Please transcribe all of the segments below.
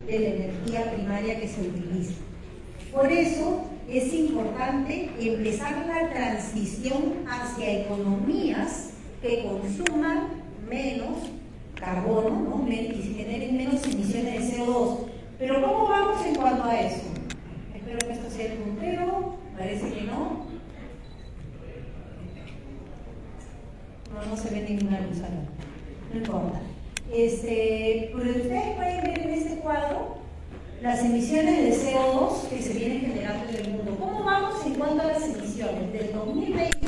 de la energía primaria que se utiliza. Por eso es importante empezar la transición hacia economías que consuman menos carbono, ¿no? Y generen menos emisiones de CO2. Pero ¿cómo vamos en cuanto a eso? Espero que esto sea el puntero, parece que no. No se ve ninguna luz acá, no importa. Pues ustedes pueden ver en este cuadro las emisiones de CO2 que se vienen generando en el mundo. ¿Cómo vamos en cuanto a las emisiones? Del 2020,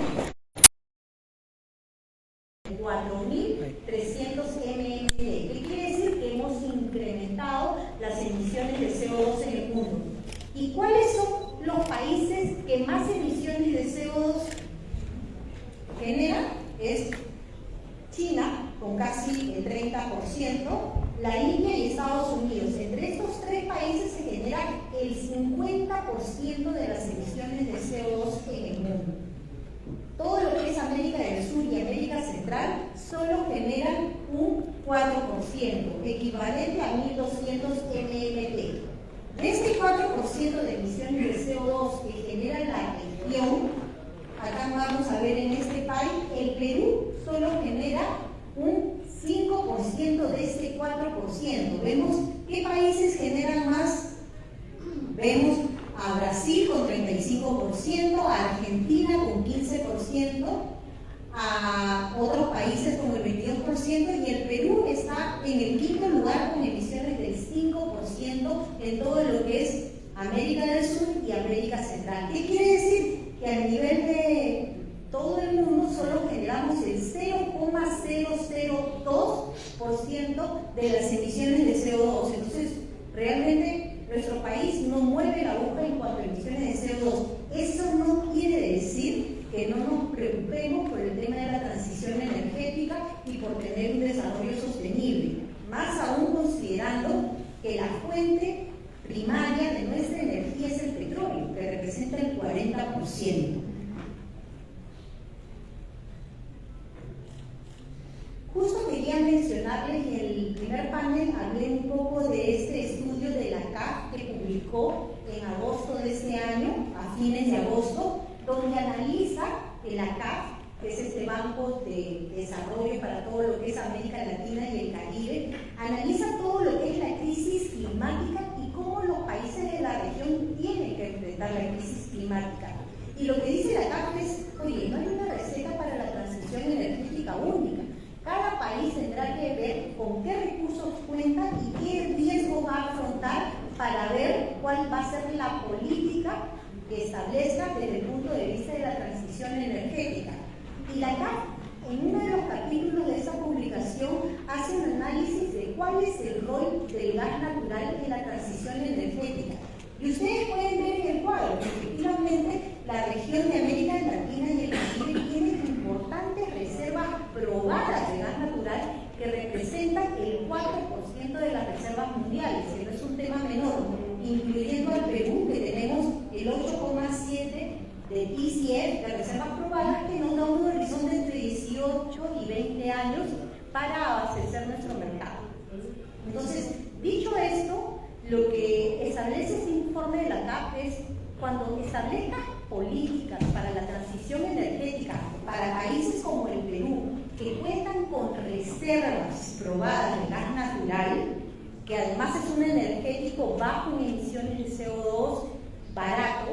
4.300 mmT. ¿Qué quiere decir? Que hemos incrementado las emisiones de CO2 en el mundo. ¿Y cuáles son los países que más emisiones de CO2 generan? Es China, con casi el 30%, la India y Estados Unidos. Entre estos tres países se genera el 50% de las emisiones de CO2 en el mundo. Todo lo que es América del Sur y América Central solo generan un 4%, equivalente a 1.200 mmT. De este 4% de emisiones de CO2 que genera la región, acá vamos a ver en este país, el Perú solo genera un 5% de este 4%. Vemos qué países generan más. Vemos a Brasil con 35%, a Argentina con 15%, a otros países con el 22%, y el Perú está en el quinto lugar con emisiones del 5% en todo lo que es América del Sur y América Central. ¿Qué quiere decir? Que a nivel de todo el mundo solo generamos el 0,002% de las emisiones de CO2. Entonces, realmente nuestro país no mueve la aguja en cuanto a emisiones de CO2. Eso no quiere decir que no nos preocupemos por el tema de la transición energética y por tener un desarrollo sostenible, más aún considerando que la fuente primaria de nuestra energía es el petróleo, que representa el 40%. Justo quería mencionarles, en el primer panel hablé un poco de este estudio de la CAF que publicó en agosto de este año, a fines de agosto, donde analiza la CAF, que es este banco de desarrollo para todo lo que es América Latina y el Caribe, analiza todo lo que es la crisis climática y cómo los países de la región tienen que enfrentar la crisis climática. Y lo que dice la CAF es, oye, no hay una receta para la transición energética única. Cada país tendrá que ver con qué recursos cuenta y qué riesgo va a afrontar para ver cuál va a ser la política que establezca desde el punto de vista de la transición energética. Y la CAF, en uno de los capítulos de esa publicación, hace un análisis de cuál es el rol del gas natural en la transición energética. Y ustedes pueden ver en el cuadro que efectivamente la región de América Latina y el Caribe tiene importantes reservas probadas de gas natural que representan el 4% de las reservas mundiales, que no es un tema menor, incluyendo al Perú, que tenemos el 8,7% de TCF, de reservas probadas, que nos da un horizonte entre 18 y 20 años para abastecer nuestro mercado. Entonces, dicho esto, lo que establece este informe de la CAF es cuando establezca políticas para la transición energética para países como el Perú, que cuentan con reservas probadas de gas natural, que además es un energético bajo en emisiones de CO2, barato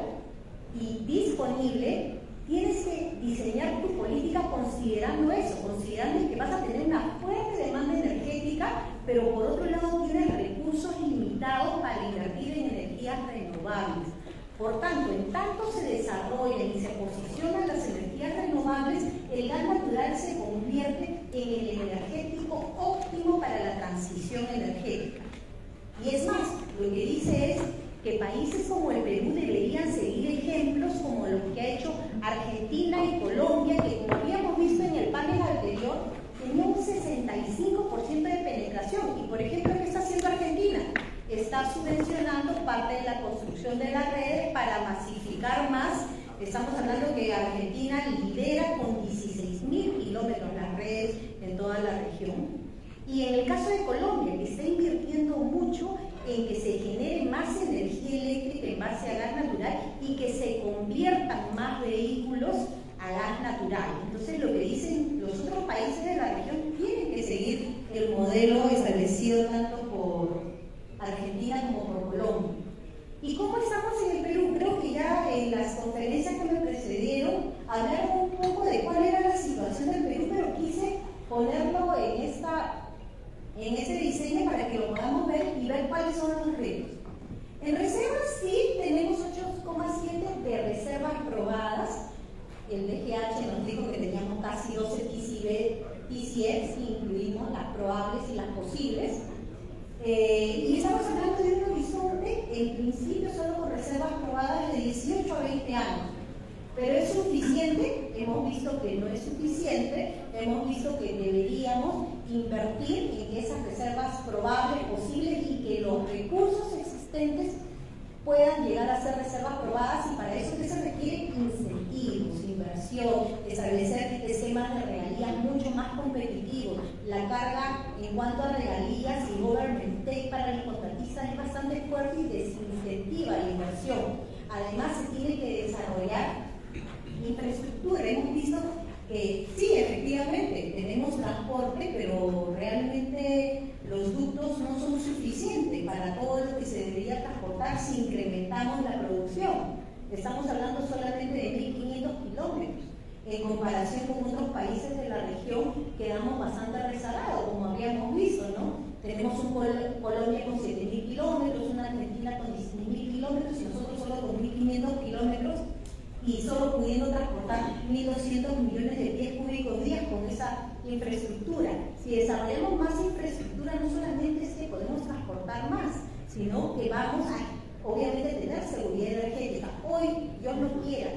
y disponible, tienes que diseñar tu política considerando eso, considerando que vas a tener una fuerte demanda energética, pero por otro lado tienes recursos limitados para invertir en energías renovables. Por tanto, en tanto se desarrollan y se posicionan las energías renovables, el gas natural se convierte en el energético óptimo para la transición energética. Y es más, lo que dice es que países como el Perú deberían seguir ejemplos como los que ha hecho Argentina y Colombia, que como habíamos visto en el panel anterior, tenía un 65% de penetración. Y por ejemplo, ¿qué está haciendo Argentina? Está subvencionando parte de la construcción de las redes para masificar más. Estamos hablando que Argentina lidera con 16.000 kilómetros las redes en toda la región. Y en el caso de Colombia, que está invirtiendo mucho en que se genere más energía eléctrica en base a gas natural y que se conviertan más vehículos a gas natural. Entonces, lo que dicen los otros países de la región tienen que seguir el modelo establecido tanto por Argentina como por Colombia. ¿Y cómo estamos en el Perú? Creo que ya en las conferencias que me precedieron hablaron un poco de cuál era la situación del Perú, pero quise ponerlo en ese diseño para que lo podamos ver y ver cuáles son los retos. En reservas sí tenemos 8,7 de reservas probadas. El DGH nos dijo que teníamos casi 12 TCFs, incluimos las probables y las posibles. Y estamos hablando de un horizonte, en principio solo con reservas probadas de 18 a 20 años. Pero es suficiente, hemos visto que no es suficiente, hemos visto que deberíamos invertir en esas reservas probables, posibles y que los recursos existentes puedan llegar a ser reservas probadas, y para eso se requieren incentivos, inversión, establecer esquemas de regalías mucho más competitivos. La carga en cuanto a regalías y government take para los contratistas es bastante fuerte y desincentiva la inversión. Además, se tiene que desarrollar infraestructura. Hemos visto que sí, efectivamente, tenemos transporte, pero realmente los ductos no son suficientes para todo lo que se debería transportar si incrementamos la producción. Estamos hablando solamente de 1.500 kilómetros. En comparación con otros países de la región, quedamos bastante rezagados, como habíamos visto, ¿no? Tenemos un Colombia con 7.000 kilómetros, una Argentina con 16.000 kilómetros y nosotros solo con 1.500 kilómetros, y solo pudiendo transportar 1.200 millones de pies cúbicos días con esa infraestructura. Si desarrollamos más infraestructura, no solamente es que podemos transportar más, sino que vamos a, obviamente, tener seguridad energética. Hoy, Dios no quiera,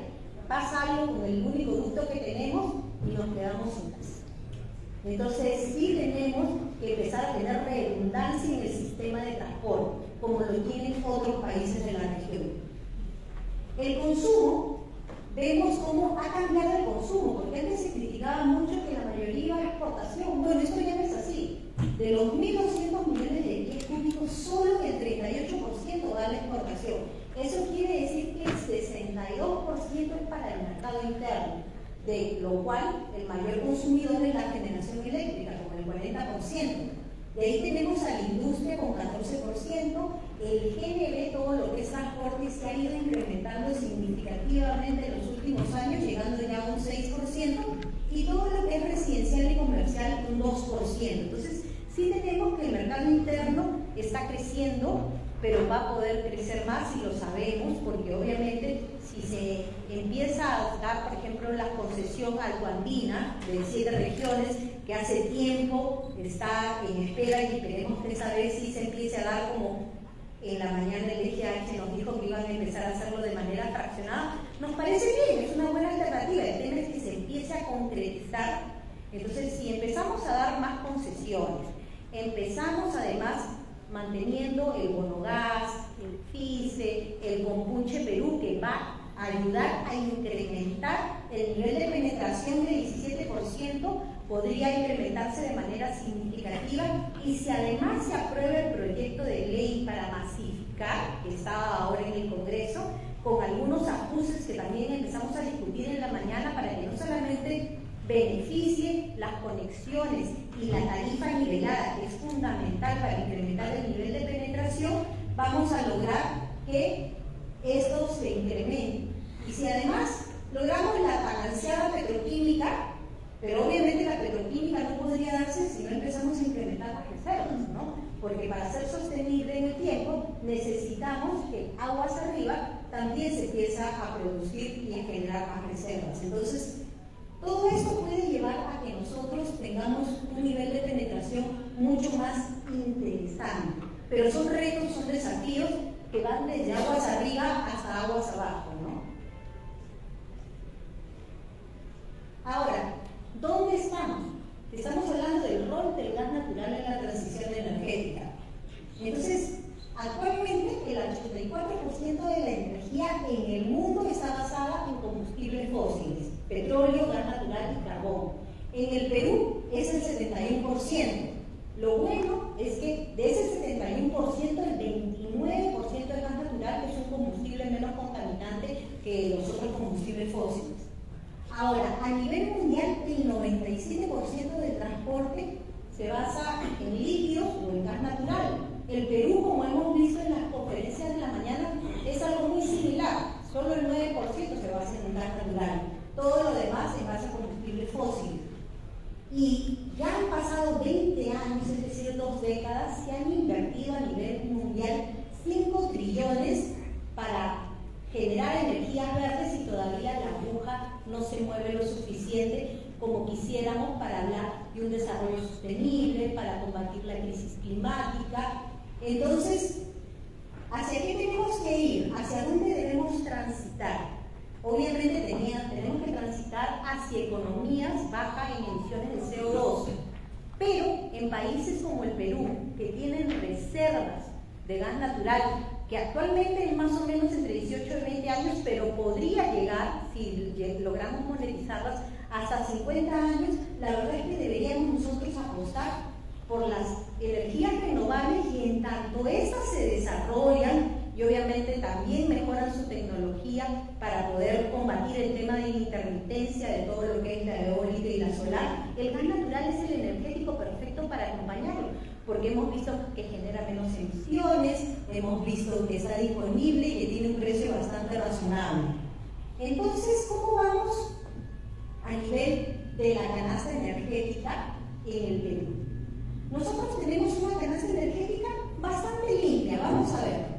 pasa algo con el único ducto que tenemos y nos quedamos sin gas. Entonces, sí tenemos que empezar a tener redundancia en el sistema de transporte, como lo tienen otros países de la región. El consumo, vemos cómo ha cambiado el consumo, porque antes se criticaba mucho que la mayoría iba a exportación. Bueno, esto ya no es así. De los 1.200 millones de pies cúbicos, solo el 38% va a la exportación. Eso quiere decir que el 62% es para el mercado interno, de lo cual el mayor consumidor es la generación eléctrica, con el 40%. De ahí tenemos a la industria con 14%, el GNB, todo lo que es transporte, se ha ido incrementando significativamente en los últimos años, llegando ya a un 6%, y todo lo que es residencial y comercial un 2%. Entonces, sí tenemos que el mercado interno está creciendo, pero va a poder crecer más, y lo sabemos, porque obviamente si se empieza a dar, por ejemplo, la concesión alcoandina de 7 regiones, que hace tiempo está en espera, y esperemos que esa vez sí se empiece a dar, como en la mañana el DGH nos dijo que iban a empezar a hacerlo de manera fraccionada. Nos parece bien, es una buena alternativa. El tema es que se empiece a concretizar. Entonces, si empezamos a dar más concesiones, empezamos además manteniendo el bonogas, el FICE, el Compunche Perú, que va a ayudar a incrementar el nivel de penetración de 17%, podría incrementarse de manera significativa. Y si además se aprueba el proyecto de ley para masificar, que está ahora en el Congreso, con algunos ajustes que también empezamos a discutir en la mañana, para que no solamente beneficie las conexiones y la tarifa nivelada, que es fundamental para incrementar el nivel de penetración, vamos a lograr que esto se incremente. Y si además logramos la tan ansiada petroquímica, pero obviamente la petroquímica no podría darse si no empezamos a incrementar las reservas, ¿no? Porque para ser sostenible en el tiempo necesitamos que aguas arriba también se empiece a producir y a generar más reservas. Entonces, todo esto puede llevar a que nosotros tengamos un nivel de penetración mucho más interesante. Pero son retos, son desafíos que van desde aguas arriba hasta aguas abajo, ¿no? Ahora, ¿dónde estamos? Estamos hablando del rol del gas natural en la transición energética. Entonces, actualmente el 84% de la energía en el mundo está basada en combustibles fósiles, petróleo, gas natural y carbón. En el Perú es el 71%. Lo bueno es que de ese 71%, el fósiles. Ahora, a nivel mundial, el 97% del transporte se basa en líquidos o en gas natural. El Perú, como hemos visto en las conferencias de la mañana, es algo muy similar. Solo el 9% se basa en gas natural. Todo lo demás se basa en combustibles fósiles. Y ya han pasado 20 años, es decir, 2 décadas, se han invertido a nivel mundial 5 trillones para generar energías verdes y todavía la aguja no se mueve lo suficiente como quisiéramos para hablar de un desarrollo sostenible, para combatir la crisis climática. Entonces, ¿hacia qué tenemos que ir? ¿Hacia dónde debemos transitar? Obviamente tenemos que transitar hacia economías bajas en emisiones de CO2, pero en países como el Perú, que tienen reservas de gas natural, que actualmente es más o menos entre 18 y 20 años, pero podría llegar, si logramos monetizarlas, hasta 50 años, la verdad es que deberíamos nosotros apostar por las energías renovables y en tanto estas se desarrollan y obviamente también mejoran su tecnología para poder combatir el tema de la intermitencia de todo lo que es la eólica y la solar, el gas natural es el energético perfecto para acompañarlo, porque hemos visto que genera menos emisiones, hemos visto que está disponible y que tiene un precio bastante razonable. Entonces, ¿cómo vamos a nivel de la canasta energética en el Perú? Nosotros tenemos una canasta energética bastante limpia, vamos a ver.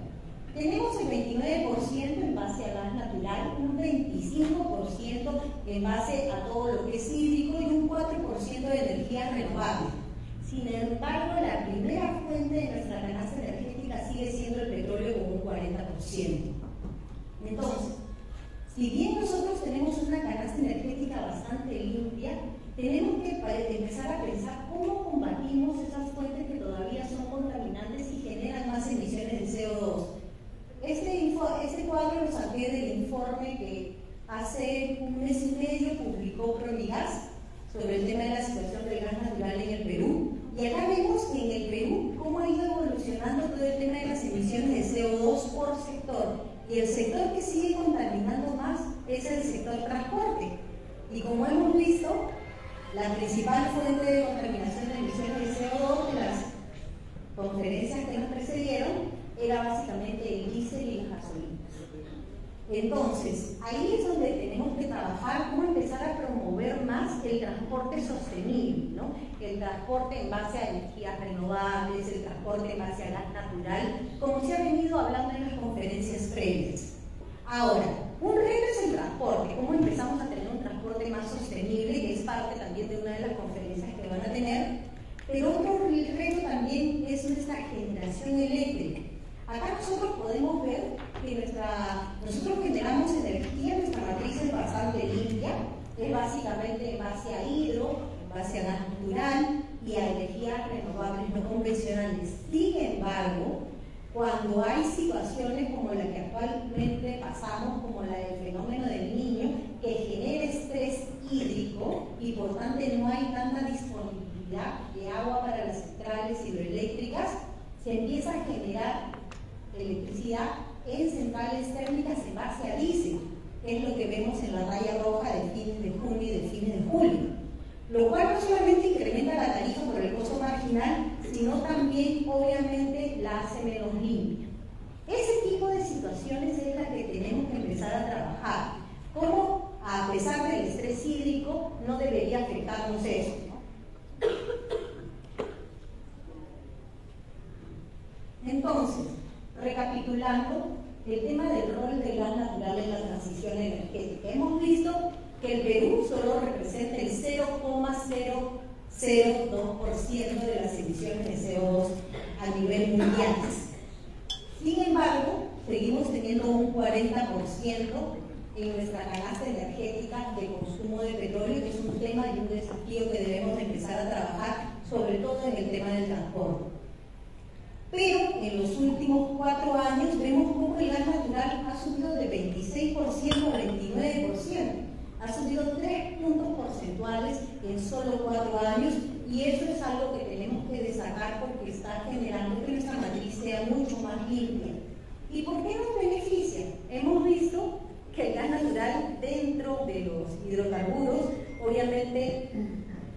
Tenemos el 29% en base a gas natural, un 25% en base a todo lo que es hídrico y un 4% de energía renovable. Sin embargo, la primera fuente de nuestra canasta energética sigue siendo el petróleo con un 40%. Entonces, si bien nosotros tenemos una canasta energética bastante limpia, tenemos que empezar a pensar cómo combatimos esas fuentes que todavía son contaminantes y generan más emisiones de CO2. Este cuadro lo saqué del informe que hace un mes y medio publicó Promigas sobre el tema de la situación del gas natural en el Perú. Y acá vemos que en el Perú cómo ha ido evolucionando todo el tema de las emisiones de CO2 por sector. Y el sector que sigue contaminando más es el sector transporte. Y como hemos visto, la principal fuente de contaminación de emisiones de CO2 de las conferencias que nos precedieron era básicamente el diésel y la gasolina. Entonces, ahí es donde tenemos que trabajar, cómo empezar a promover más el transporte sostenible, ¿no? El transporte en base a energías renovables, el transporte en base a gas natural, como se ha venido hablando en las conferencias previas. Ahora, un reto es el transporte, cómo empezamos a tener un transporte más sostenible, que es parte también de una de las conferencias que van a tener, pero otro reto también es nuestra generación eléctrica. Acá nosotros podemos ver que nosotros generamos energía, nuestra matriz es bastante limpia, es básicamente en base a hidro, en base a gas natural y a energías renovables no convencionales. Sin embargo, cuando hay situaciones como la que actualmente pasamos, como la del fenómeno del Niño, que genera estrés hídrico y por tanto no hay tanta disponibilidad de agua para las centrales hidroeléctricas, se empieza a generar electricidad en centrales térmicas en base a diésel, que es lo que vemos en la raya roja de fines de junio y de fines de julio, lo cual no solamente incrementa la tarifa por el costo marginal, sino también obviamente la hace menos limpia. Ese tipo de situaciones es la que tenemos que empezar a trabajar, cómo a pesar del estrés hídrico no debería afectarnos eso, ¿no? Entonces, recapitulando, el tema del rol del gas natural en la transición energética. Hemos visto que el Perú solo representa el 0,002% de las emisiones de CO2 a nivel mundial. Sin embargo, seguimos teniendo un 40% en nuestra canasta energética de consumo de petróleo, que es un tema y un desafío que debemos empezar a trabajar, sobre todo en el tema del transporte. Pero en los últimos 4 años vemos cómo el gas natural ha subido de 26% a 29%. Ha subido 3 puntos porcentuales en solo 4 años y eso es algo que tenemos que destacar porque está generando que nuestra matriz sea mucho más limpia. ¿Y por qué nos beneficia? Hemos visto que el gas natural dentro de los hidrocarburos obviamente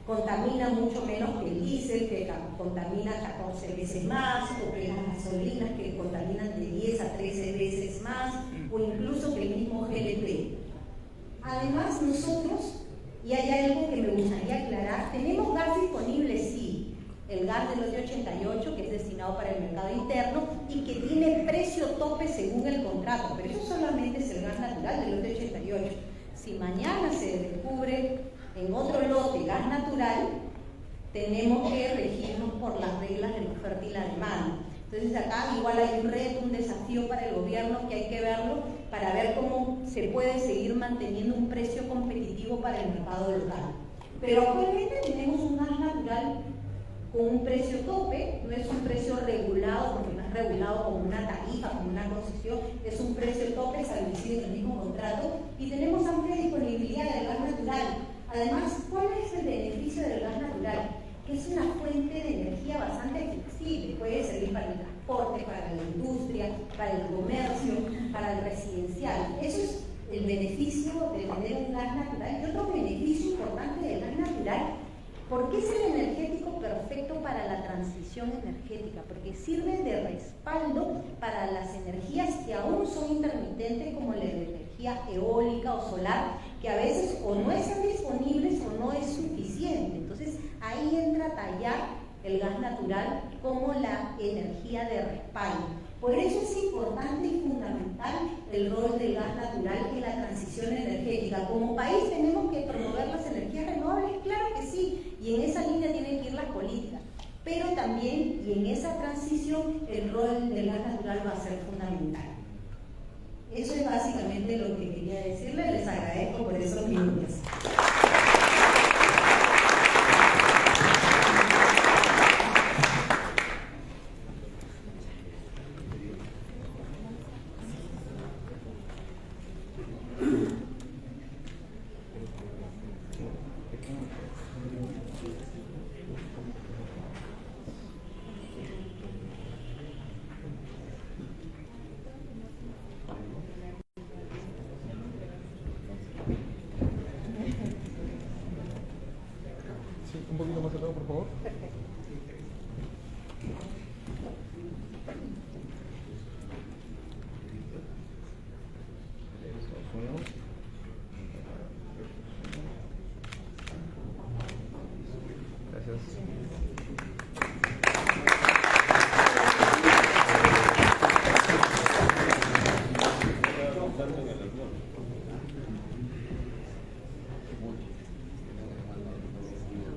contamina mucho menos que el diésel, que contamina 14 veces más, o que las gasolinas que contaminan de 10 a 13 veces más, o incluso que el mismo GLP. Además, nosotros, y hay algo que me gustaría aclarar, tenemos gas disponible, sí, el gas del lote 88, que es destinado para el mercado interno y que tiene precio tope según el contrato, pero eso solamente es el gas natural del lote 88. Si mañana se descubre en otro lote gas natural, tenemos que regirnos por las reglas de la oferta y la demanda. Entonces acá igual hay un reto, un desafío para el gobierno que hay que verlo para ver cómo se puede seguir manteniendo un precio competitivo para el mercado local. Pero actualmente tenemos un gas natural con un precio tope, no es un precio regulado, porque no es regulado como una tarifa, como una concesión, es un precio tope establecido en el mismo contrato y tenemos amplia disponibilidad del gas natural. Además, ¿cuál es el beneficio del gas natural? Que es una fuente de energía bastante flexible, puede servir para el transporte, para la industria, para el comercio, para el residencial. Eso es el beneficio de tener un gas natural. Y otro beneficio importante del gas natural, ¿por qué es el energético perfecto para la transición energética? Porque sirve de respaldo para las energías que aún son intermitentes, como la energía eólica o solar, que a veces o no están disponibles o no es suficiente. Entonces ahí entra a tallar el gas natural como la energía de respaldo. Por eso es importante y fundamental el rol del gas natural en la transición energética. Como país tenemos que promover las energías renovables, claro que sí, y en esa línea tienen que ir las políticas. Pero también, y en esa transición, el rol del gas natural va a ser fundamental. Eso es básicamente lo que quería decirles. Les agradezco por esos minutos. Un poquito más al lado, por favor. Perfecto. Gracias.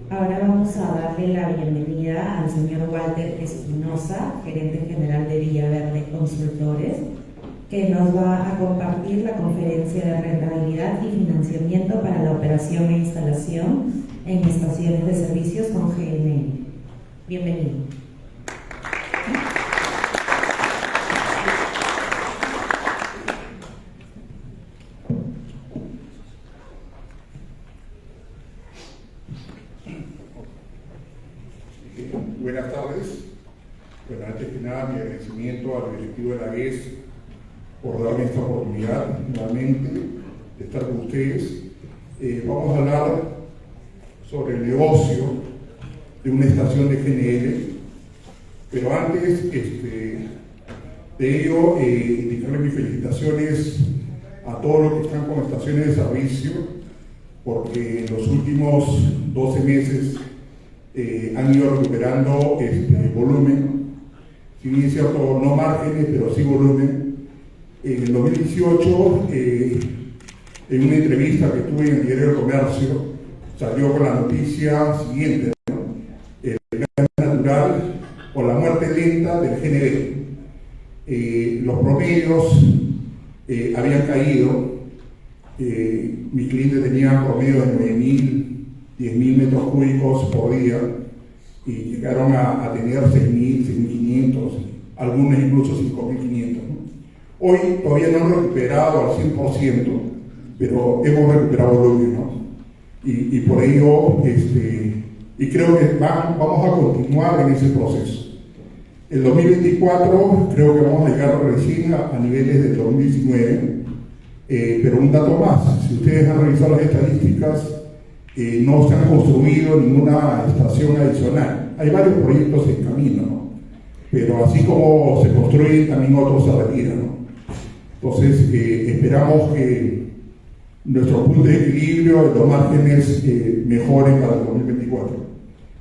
Ahora vamos a darle la bienvenida al señor Walter Espinosa, gerente general de Villaverde Consultores, que nos va a compartir la conferencia de rentabilidad y financiamiento para la operación e instalación en estaciones de servicios con GNL. Bienvenido. Buenas tardes. Bueno, antes que nada, mi agradecimiento al directivo de la AGES por darme esta oportunidad nuevamente de estar con ustedes. Vamos a hablar sobre el negocio de una estación de GNL, pero antes de ello, indicarle mis felicitaciones a todos los que están con estaciones de servicio, porque en los últimos 12 meses han ido recuperando volumen, si bien es cierto, no márgenes, pero sí volumen. En el 2018, en una entrevista que tuve en el Diario del Comercio, salió con la noticia siguiente, ¿no? El gas natural o la muerte lenta del GNL. Los promedios habían caído, mi cliente tenía promedio de 9.000, 10.000 metros cúbicos por día y llegaron a tener 6.000, 6.500, algunos incluso 5.500. ¿no? Hoy todavía no hemos recuperado al 100%, pero hemos recuperado volumen, ¿no? Y por ello, y creo que vamos a continuar en ese proceso. El 2024 creo que vamos a llegar recién a niveles del 2019, Pero un dato más, si ustedes han revisado las estadísticas, no se han construido ninguna estación adicional. Hay varios proyectos en camino, ¿no? Pero así como se construyen, también otros se retiran, ¿no? Entonces, esperamos que nuestro punto de equilibrio de los márgenes mejoren para el 2024.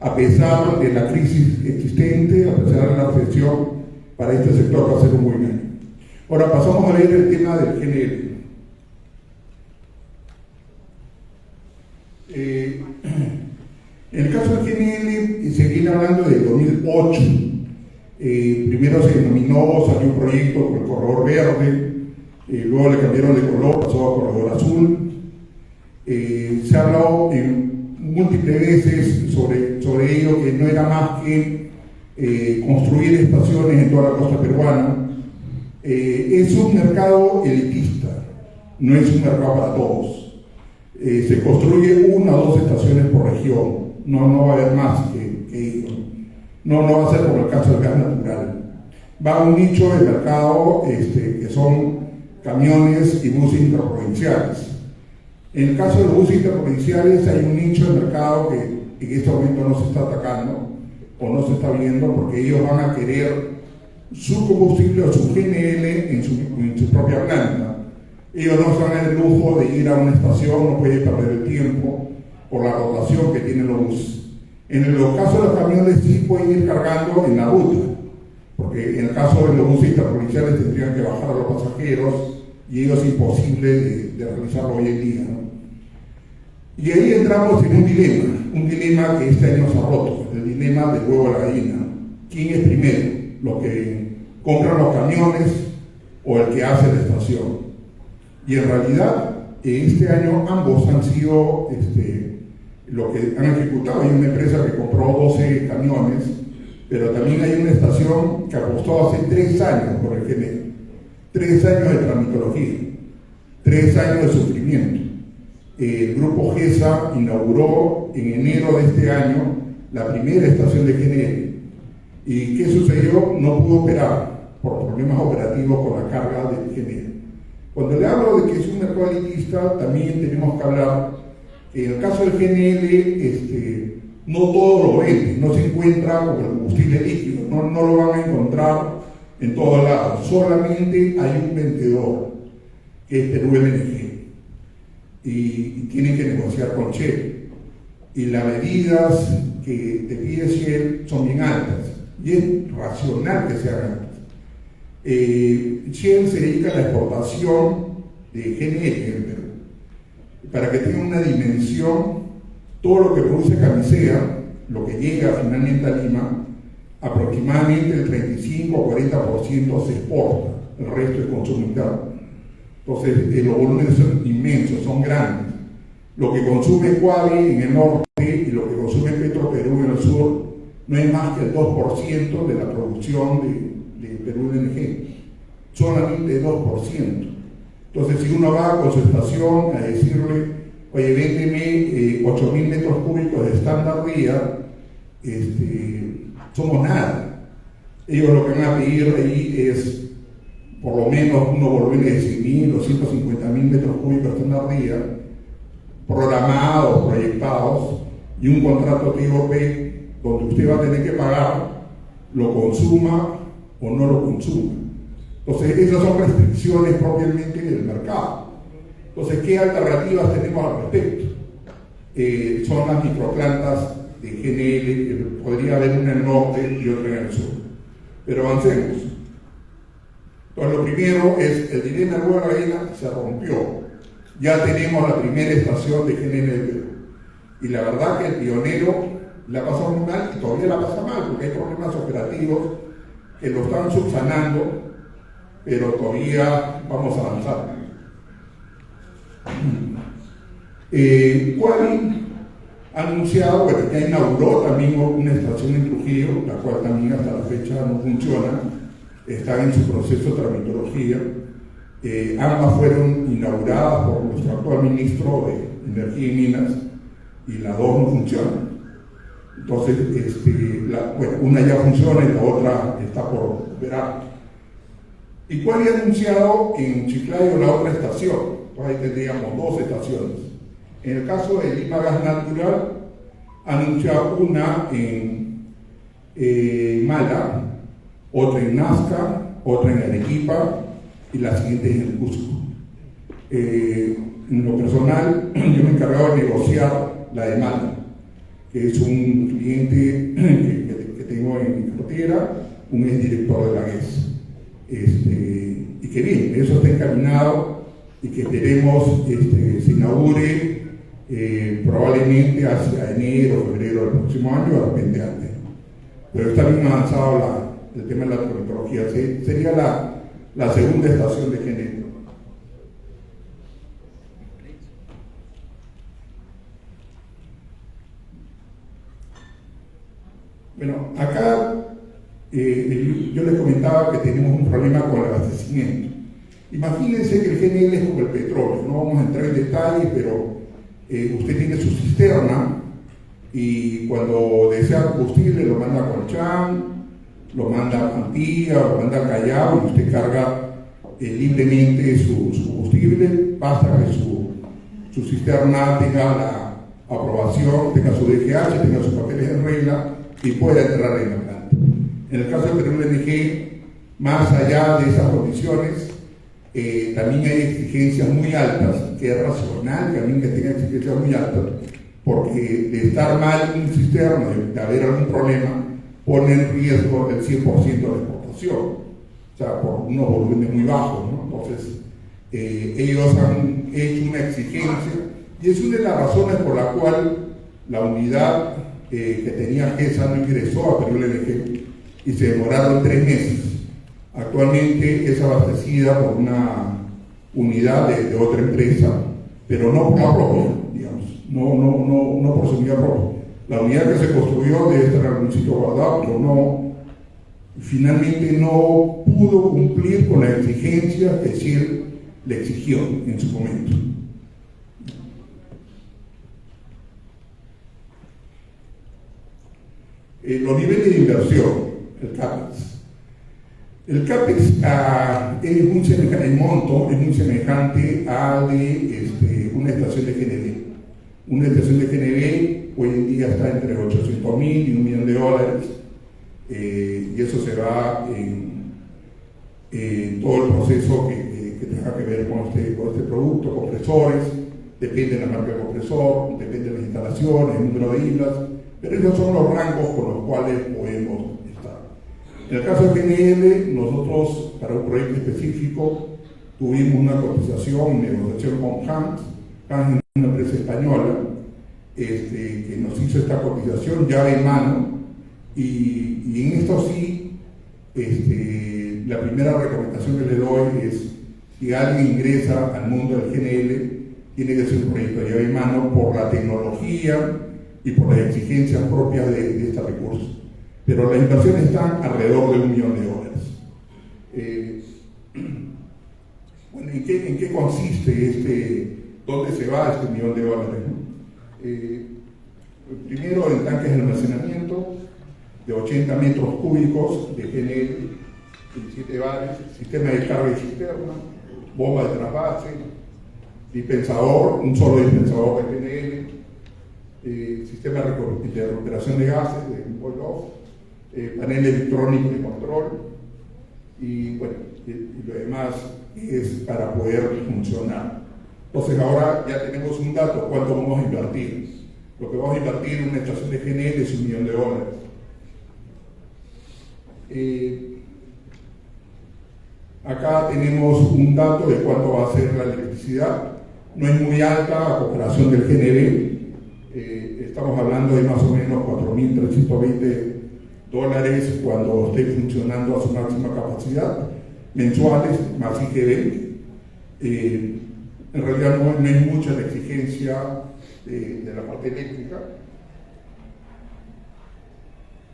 A pesar de la crisis existente, a pesar de la recesión, para este sector va a ser un buen año. Ahora pasamos a ver el tema del GNL. En el caso del GNL se viene hablando del 2008. Primero se denominó, salió un proyecto con el corredor verde, luego le cambiaron de color, pasó a corredor azul. Se ha hablado múltiples veces sobre ello, que no era más que construir estaciones en toda la costa peruana. Es un mercado elitista, no es un mercado para todos. Se construye 1 o 2 estaciones por región, no va a haber más que eso. No va a ser como el caso del gas natural. Va a un nicho de mercado que son camiones y buses interprovinciales. En el caso de los buses interprovinciales hay un nicho de mercado que en este momento no se está atacando o no se está viendo, porque ellos van a querer su combustible o su GNL en su propia planta. Ellos no se van a dar el lujo de ir a una estación, no pueden perder el tiempo por la rotación que tienen los buses. En el caso de los camiones sí pueden ir cargando en la ruta, porque en el caso de los buses interprovinciales tendrían que bajar a los pasajeros y ello es imposible de realizarlo hoy en día, ¿no? Y ahí entramos en un dilema que este año se ha roto, el dilema del huevo a la gallina. ¿Quién es primero? ¿Los que compran los camiones o el que hace la estación? Y en realidad, este año ambos han sido lo que han ejecutado. Hay una empresa que compró 12 camiones, pero también hay una estación que apostó hace 3 años por el GNL. 3 años de tramitología, 3 años de sufrimiento. El grupo GESA inauguró en enero de este año la primera estación de GNL. ¿Y qué sucedió? No pudo operar por problemas operativos con la carga del GNL. Cuando le hablo de que es un mercado elitista, también tenemos que hablar que en el caso del GNL, no todo lo vende, no se encuentra como el combustible líquido, no lo van a encontrar en todos lados. Solamente hay un vendedor, que es Perú LNG, y tienen que negociar con Shell. Y las medidas que te pide Shell son bien altas, y es racional que sean altas. Shell se dedica a la exportación de GNL en el Perú. Para que tenga una dimensión, todo lo que produce Camisea, lo que llega finalmente a Lima, aproximadamente el 35 o 40% se exporta, el resto es consumo interno. Entonces, los volúmenes son inmensos, son grandes. Lo que consume Quali en el norte y lo que consume Petroperú en el sur no es más que el 2% de la producción de Perú LNG, solamente 2%. Entonces, si uno va con su estación a decirle, oye, véndeme 8.000 metros cúbicos de estándar día, somos nada. Ellos lo que van a pedir ahí es por lo menos unos volúmenes de 100.000 o 150.000 metros cúbicos de estándar día, programados, proyectados, y un contrato TOP donde usted va a tener que pagar, lo consuma o no lo consuma. Entonces, esas son restricciones propiamente del mercado. Entonces, ¿qué alternativas tenemos al respecto? Son las microplantas de GNL, que podría haber una en el norte y otra en el sur. Pero avancemos. Entonces, lo primero es el dilema de Nueva Reina se rompió. Ya tenemos la primera estación de GNL del Perú. Y la verdad que el pionero la pasó muy mal y todavía la pasa mal, porque hay problemas operativos que lo están subsanando, pero todavía vamos a avanzar. Quali ha anunciado, bueno, ya inauguró también una estación en Trujillo, la cual también hasta la fecha no funciona, está en su proceso de tramitología. Ambas fueron inauguradas por nuestro actual ministro de Energía y Minas, y las dos no funcionan. Entonces, una ya funciona y la otra está por operar. y cuál había anunciado en Chiclayo la otra estación. Entonces ahí tendríamos dos estaciones. En el caso de Lima Gas Natural, ha anunciado una en Mala, otra en Nazca, otra en Arequipa y la siguiente en el Cusco. En lo personal, yo me he encargado de negociar la de Mala, que es un cliente que tengo en mi cartera, un exdirector de la GES. Y que bien, eso está encaminado y que esperemos se inaugure probablemente hacia enero o febrero del próximo año, de repente antes. Pero está bien avanzado el tema de la climatología. Sería la segunda estación de GNL. Bueno, acá yo les comentaba que tenemos un problema con el abastecimiento. Imagínense que el GNL es como el petróleo, no vamos a entrar en detalles, pero usted tiene su cisterna y cuando desea combustible lo manda a Colchán, lo manda a Antilla, lo manda a Callao y usted carga libremente su combustible, basta que su cisterna tenga la aprobación, tenga su DGH, tenga sus papeles en regla y pueda entrar en la planta. En el caso de Perú LNG, más allá de esas condiciones, también hay exigencias muy altas, que es racional también que tenga exigencias muy altas, porque de estar mal un cisterna, de haber algún problema, pone en riesgo el 100% de la exportación, o sea, por unos volúmenes muy bajos, ¿no? Entonces, ellos han hecho una exigencia, y es una de las razones por la cual la unidad que tenía GESA no ingresó a Perú LNG y se demoraron 3 meses. Actualmente es abastecida por una unidad de otra empresa, pero no por la propia, digamos, no por su unidad propia. La unidad que se construyó debe estar en algún sitio guardado, pero finalmente no pudo cumplir con la exigencia que Shell le exigió en su momento. Los niveles de inversión, el CAPEX. El CAPEX es muy semejante, el monto es muy semejante al de una estación de GNL. Una estación de GNL hoy en día está entre 800.000 y $1 millón, y eso se va en todo el proceso que tenga que ver con este producto, compresores, depende de la marca del compresor, depende de las instalaciones, el número de islas, pero esos son los rangos con los cuales podemos estar. En el caso de GNL, nosotros para un proyecto específico tuvimos una cotización, negociación con Hans es una empresa española que nos hizo esta cotización llave en mano, y en esto sí, la primera recomendación que le doy es, si alguien ingresa al mundo del GNL, tiene que ser un proyecto de llave en mano por la tecnología y por las exigencias propias de este recurso. Pero las inversiones están alrededor de $1 millón. Bueno, ¿en qué consiste dónde se va este $1 millón? Primero, en tanques de almacenamiento de 80 metros cúbicos de GNL, 27 bares, sistema de carga y cisterna, bomba de trasvase, dispensador, un solo dispensador de GNL, sistema de recuperación de gases, de boil-off, panel electrónico de control, y bueno, y lo demás es para poder funcionar. Entonces ahora ya tenemos un dato, cuánto vamos a invertir. Lo que vamos a invertir en una estación de GNL es $1 millón. Acá tenemos un dato de cuánto va a ser la electricidad. No es muy alta a comparación del GNL. Estamos hablando de más o menos $4.320 cuando esté funcionando a su máxima capacidad, mensuales, más IGB. En realidad no es mucha la exigencia de la parte eléctrica.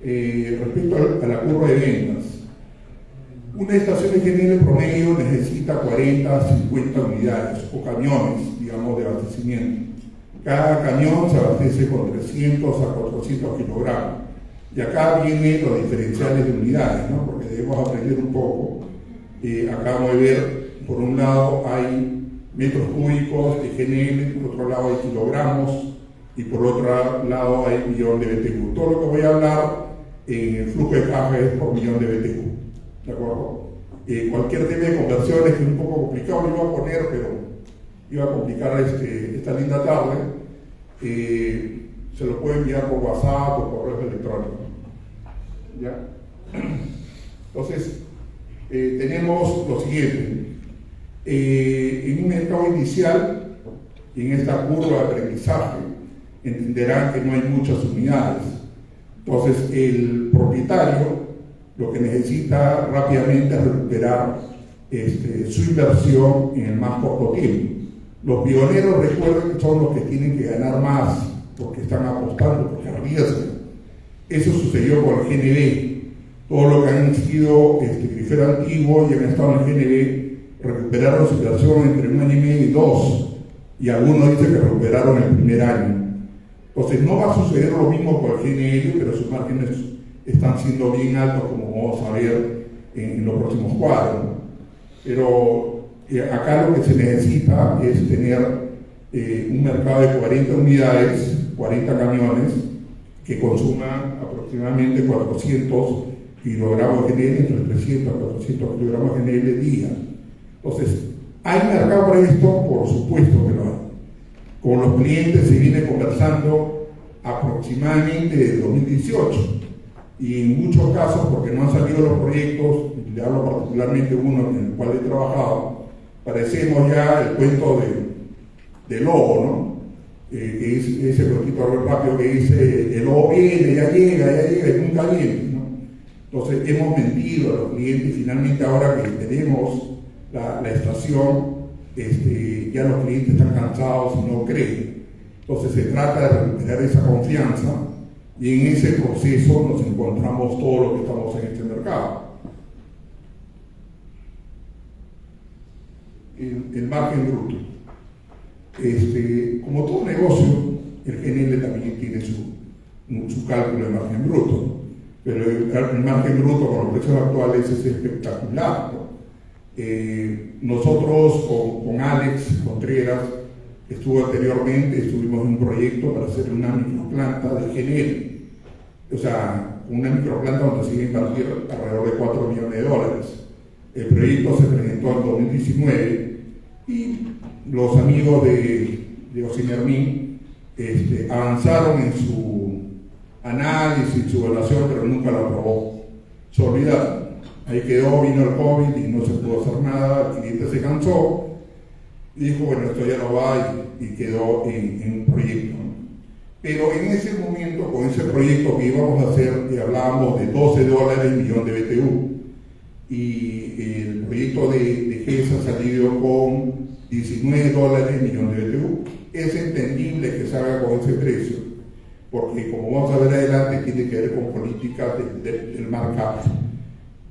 Respecto a la curva de ventas, una estación de GNL promedio necesita 40, 50 unidades o camiones, digamos, de abastecimiento. Cada camión se abastece con 300 a 400 kilogramos. Y acá vienen los diferenciales de unidades, ¿no? Porque debemos aprender un poco Acabamos de ver, por un lado hay metros cúbicos de GNL, por otro lado hay kilogramos y por otro lado hay millón de BTU. Todo lo que voy a hablar en el flujo de caja es por millón de BTU. ¿De acuerdo? Cualquier tema de conversiones que es un poco complicado lo iba a poner, pero iba a complicar esta linda tarde. Se lo puede enviar por WhatsApp o correo electrónico. ¿Ya? Entonces, tenemos lo siguiente. En un mercado inicial, en esta curva de aprendizaje, entenderán que no hay muchas unidades. Entonces, el propietario lo que necesita rápidamente es recuperar su inversión en el más corto tiempo. Los pioneros, recuerden que son los que tienen que ganar más, porque están apostando, porque arriesgan. Eso sucedió con el GNB. Todo lo que han sido grifero antiguo y han estado en el GNB recuperaron su inversión entre 1 año y medio y 2, y algunos dicen que recuperaron el primer año. Entonces no va a suceder lo mismo con el GNL, pero sus márgenes están siendo bien altos, como vamos a ver en los próximos cuadros. Pero acá lo que se necesita es tener un mercado de 40 unidades, 40 camiones, que consuman aproximadamente 400 kilogramos de GNL, entre 300 a 400 kilogramos de GNL día. Entonces, ¿hay mercado para esto? Por supuesto que lo hay. Con los clientes se viene conversando aproximadamente desde 2018, y en muchos casos, porque no han salido los proyectos, le hablo particularmente uno en el cual he trabajado, parecemos ya el cuento del lobo, ¿no? Que es ese cuentito rápido que dice, el lobo viene, ya llega y nunca viene, ¿no? Entonces hemos mentido a los clientes, y finalmente ahora que tenemos la estación, ya los clientes están cansados y no creen. Entonces se trata de recuperar esa confianza, y en ese proceso nos encontramos todos los que estamos en este mercado. El margen bruto. Como todo negocio, el GNL también tiene su cálculo de margen bruto, pero el margen bruto con los precios actuales es espectacular, ¿no? Nosotros con Alex Contreras estuvimos en un proyecto para hacer una microplanta de GNL, o sea, una microplanta donde se iba a invertir alrededor de $4 millones. El proyecto se presentó en 2019 y los amigos de Osimermin avanzaron en su análisis, en su evaluación, pero nunca lo aprobó. Se olvidaron. Ahí quedó, vino el COVID y no se pudo hacer nada, el cliente se cansó, dijo, bueno, esto ya no va, y quedó en un proyecto. Pero en ese momento, con ese proyecto que íbamos a hacer, hablábamos de $12 millón de BTU, y el proyecto de GES ha salido con $19 millón de BTU. Es entendible que salga con ese precio, porque como vamos a ver adelante, tiene que ver con políticas del markup,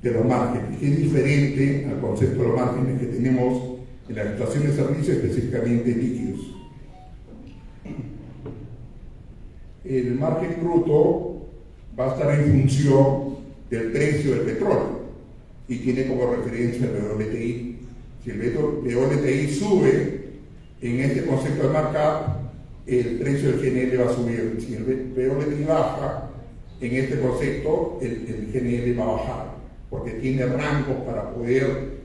de los márgenes, que es diferente al concepto de los márgenes que tenemos en la estación de servicio, específicamente líquidos. El margen bruto va a estar en función del precio del petróleo y tiene como referencia el WTI. Si el WTI sube en este concepto de markup, el precio del GNL va a subir. Si el WTI baja en este concepto, el GNL va a bajar, porque tiene rangos para poder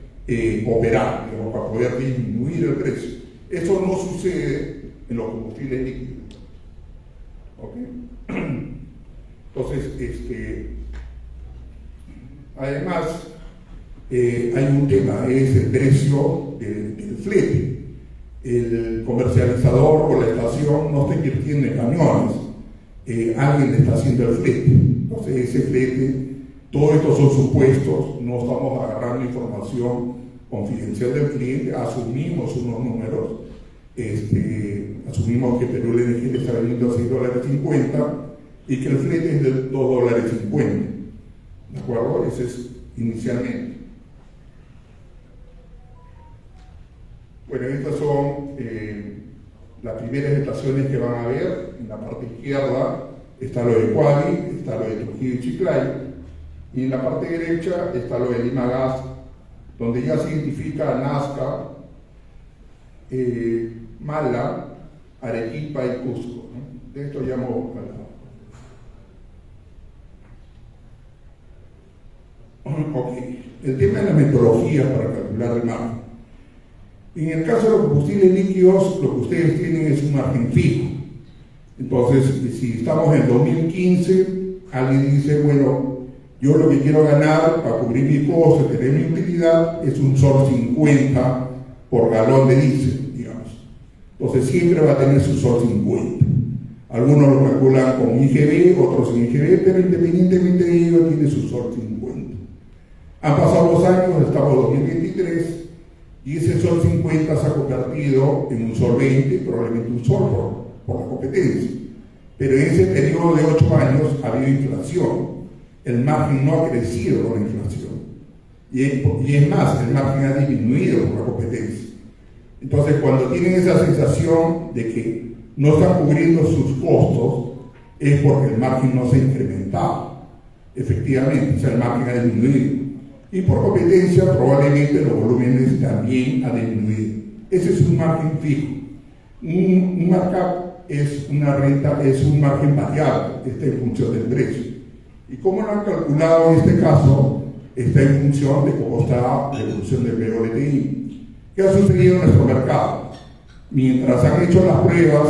operar, digamos, para poder disminuir el precio. Eso no sucede en los combustibles líquidos. ¿Okay? Entonces, además, hay un tema, es el precio del flete. El comercializador o la estación no está invirtiendo en camiones, alguien le está haciendo el flete. Entonces, ese flete, todos estos son supuestos, no estamos agarrando información confidencial del cliente, asumimos unos números, asumimos que Perú LNG le está vendiendo a $6.50 y que el flete es de $2.50, ¿de acuerdo? Ese es inicialmente. Bueno, estas son las primeras estaciones que van a ver. En la parte izquierda está lo de Cuadi, está lo de Trujillo y Chiclayo, y en la parte derecha está lo de Lima Gas donde ya se identifica a Nazca, Mala, Arequipa y Cusco, ¿no? De esto ya hemos hablado. Ok, el tema de la metodología para calcular el margen. En el caso de los combustibles líquidos, lo que ustedes tienen es un margen fijo. Entonces, si estamos en 2015, alguien dice, bueno, yo lo que quiero ganar para cubrir mi costo, tener mi utilidad, es un sol 50 por galón de diésel, digamos. Entonces siempre va a tener su sol 50. Algunos lo calculan con IGB, otros sin IGB, pero independientemente de ello tiene su sol 50. Han pasado los años, estamos en 2023, y ese sol 50 se ha convertido en un sol 20, probablemente un sol por la competencia. Pero en ese periodo de 8 años ha habido inflación. El margen no ha crecido con la inflación. Y es más, el margen ha disminuido con la competencia. Entonces, cuando tienen esa sensación de que no están cubriendo sus costos, es porque el margen no se ha incrementado. Efectivamente, o sea, el margen ha disminuido. Y por competencia, probablemente los volúmenes también han disminuido. Ese es un margen fijo. Un markup es una renta, es un margen variable, está en función del precio. ¿Y cómo lo han calculado en este caso? Está en función de cómo está la evolución del POLTI. ¿Qué ha sucedido en nuestro mercado? Mientras han hecho las pruebas,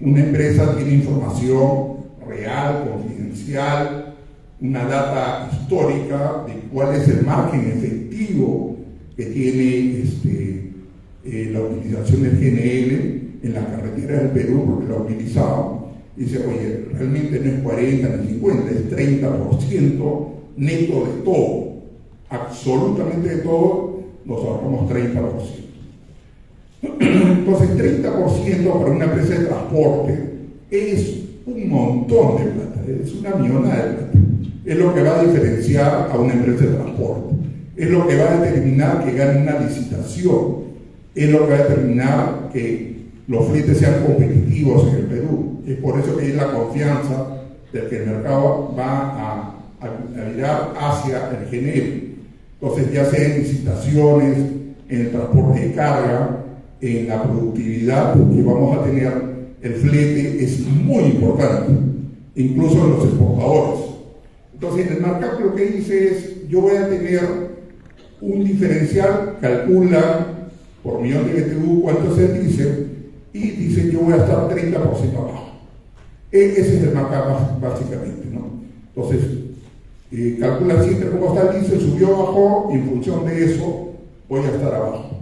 una empresa tiene información real, confidencial, una data histórica de cuál es el margen efectivo que tiene la utilización del GNL en las carreteras del Perú, porque la utilizaban. Dice, oye, realmente no es 40 ni 50, es 30% neto de todo. Absolutamente de todo, nos ahorramos 30%. Entonces, 30% para una empresa de transporte es un montón de plata, es una millonada de plata. Es lo que va a diferenciar a una empresa de transporte. Es lo que va a determinar que gane una licitación. Es lo que va a determinar que los fletes sean competitivos en el Perú. Es por eso que hay la confianza de que el mercado va a virar hacia el GNL. Entonces, ya sea en licitaciones, en el transporte de carga, en la productividad que vamos a tener, el flete es muy importante, incluso en los exportadores. Entonces, el markup lo que dice es, yo voy a tener un diferencial, calcula por millón de BTU cuánto es el diésel, y dice, yo voy a estar 30% abajo. Ese es el markup básicamente, ¿no? Entonces, calcula siempre cómo está el diésel, subió o bajó, y en función de eso voy a estar abajo.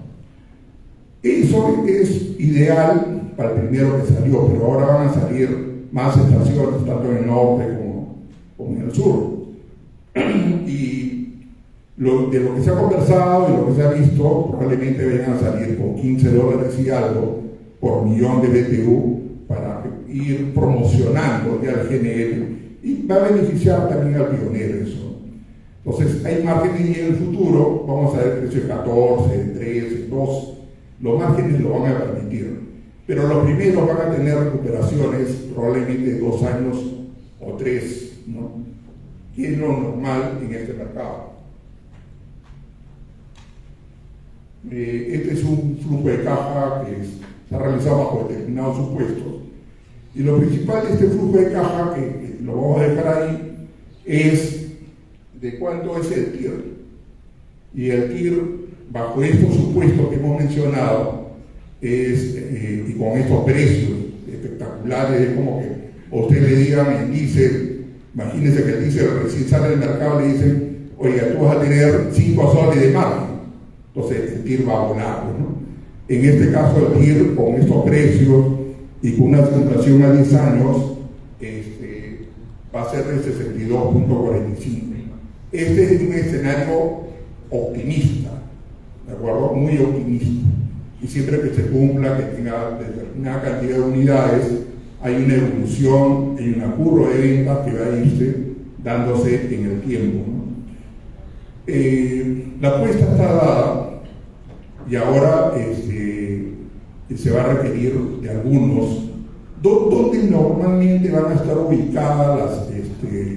Eso es ideal para el primero que salió, pero ahora van a salir más estaciones, tanto en el norte como en el sur. Y de lo que se ha conversado y lo que se ha visto, probablemente vayan a salir con $15 y algo por millón de BTU para ir promocionando ya el GNL, y va a beneficiar también al pionero eso. Entonces, hay márgenes y en el futuro vamos a ver precios de 14, de 13, 12. Los márgenes lo van a permitir, pero los primeros van a tener recuperaciones probablemente de 2 años o 3, ¿no? Que es lo normal en este mercado. Este es un flujo de caja que se ha realizado bajo determinados supuestos, y lo principal de este flujo de caja, que lo vamos a dejar ahí, es de cuánto es el TIR. Y el TIR, bajo estos supuestos que hemos mencionado, y con estos precios espectaculares, es como que a usted le digan el diésel, imagínense que el diésel recién sale del mercado, le dicen, oiga, tú vas a tener 5 soles de margen, entonces el TIR va a volar, ¿no? En este caso el TIR, con estos precios y con una inflación a 10 años, va a ser de 62.45. Este es un escenario optimista, ¿de acuerdo? Muy optimista. Y siempre que se cumpla, que tenga determinada cantidad de unidades, hay una evolución, hay una curva de ventas que va a irse dándose en el tiempo, ¿no? La apuesta está dada, y ahora se va a requerir de algunos. ¿Dónde normalmente van a estar ubicadas las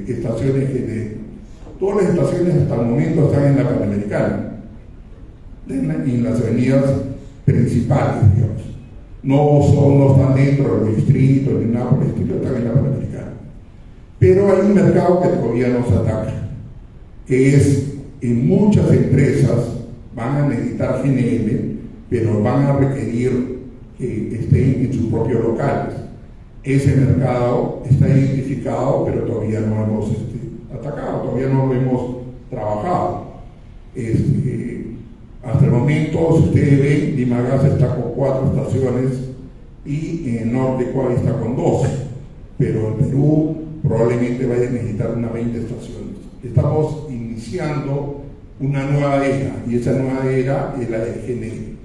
estaciones GNL? Todas las estaciones hasta el momento están en la Panamericana, en las avenidas principales, digamos. No están dentro de los distritos ni nada por el estilo, están en la Panamericana. Pero hay un mercado que todavía nos ataca, que es en muchas empresas van a necesitar GNL, pero van a requerir que estén en sus propios locales. Ese mercado está identificado, pero todavía no hemos atacado, todavía no lo hemos trabajado. Hasta el momento, si ustedes ven, Limagas está con 4 estaciones y en el norte Ecuador está con 12, pero en Perú probablemente vaya a necesitar unas 20 estaciones. Estamos iniciando una nueva era, y esa nueva era es la de GNL.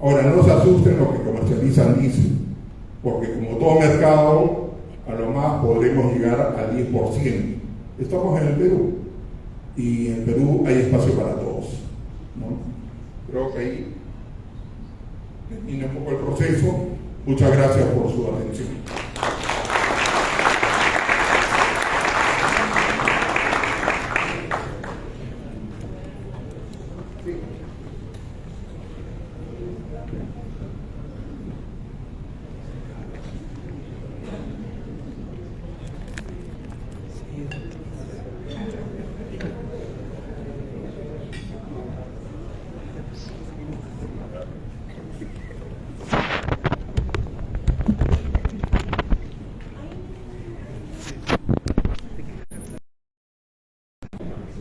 Ahora, no se asusten lo que comercializan diésel, porque como todo mercado, a lo más podremos llegar al 10%. Estamos en el Perú, y en Perú hay espacio para todos, ¿no? Creo que ahí termina un poco el proceso. Muchas gracias por su atención.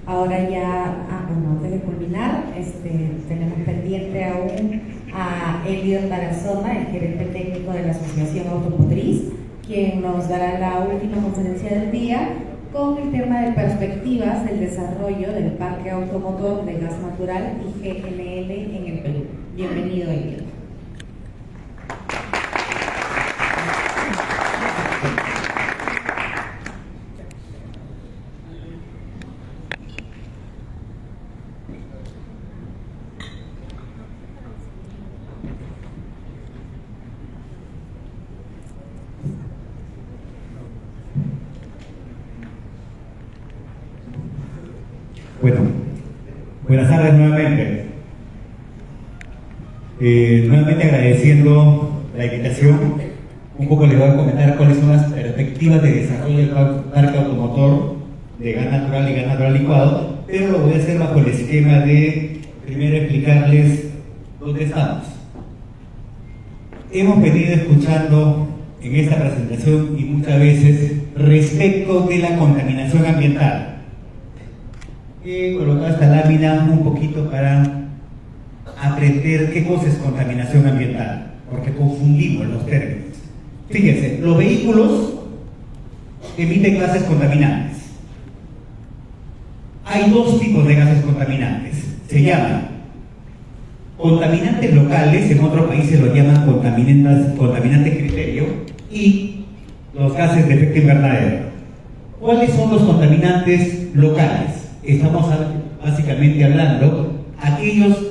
Ahora ya, antes de culminar, tenemos pendiente aún a Elliot Tarazona, el gerente técnico de la Asociación Automotriz, quien nos dará la última conferencia del día con el tema de perspectivas del desarrollo del parque automotor de gas natural y GNL en el Perú. Bienvenido, Elliot. Bueno, buenas tardes nuevamente. Nuevamente agradeciendo la invitación, un poco les voy a comentar cuáles son las perspectivas de desarrollo del parque automotor de gas natural y gas natural licuado, pero lo voy a hacer bajo el esquema de primero explicarles dónde estamos. Hemos venido escuchando en esta presentación y muchas veces respecto de la contaminación ambiental. He colocado esta lámina un poquito para aprender qué cosa es contaminación ambiental, porque confundimos los términos. Fíjense, los vehículos emiten gases contaminantes. Hay 2 tipos de gases contaminantes. Se llaman contaminantes locales, en otros países lo llaman contaminantes criterio, y los gases de efecto invernadero. ¿Cuáles son los contaminantes locales? Estamos básicamente hablando aquellos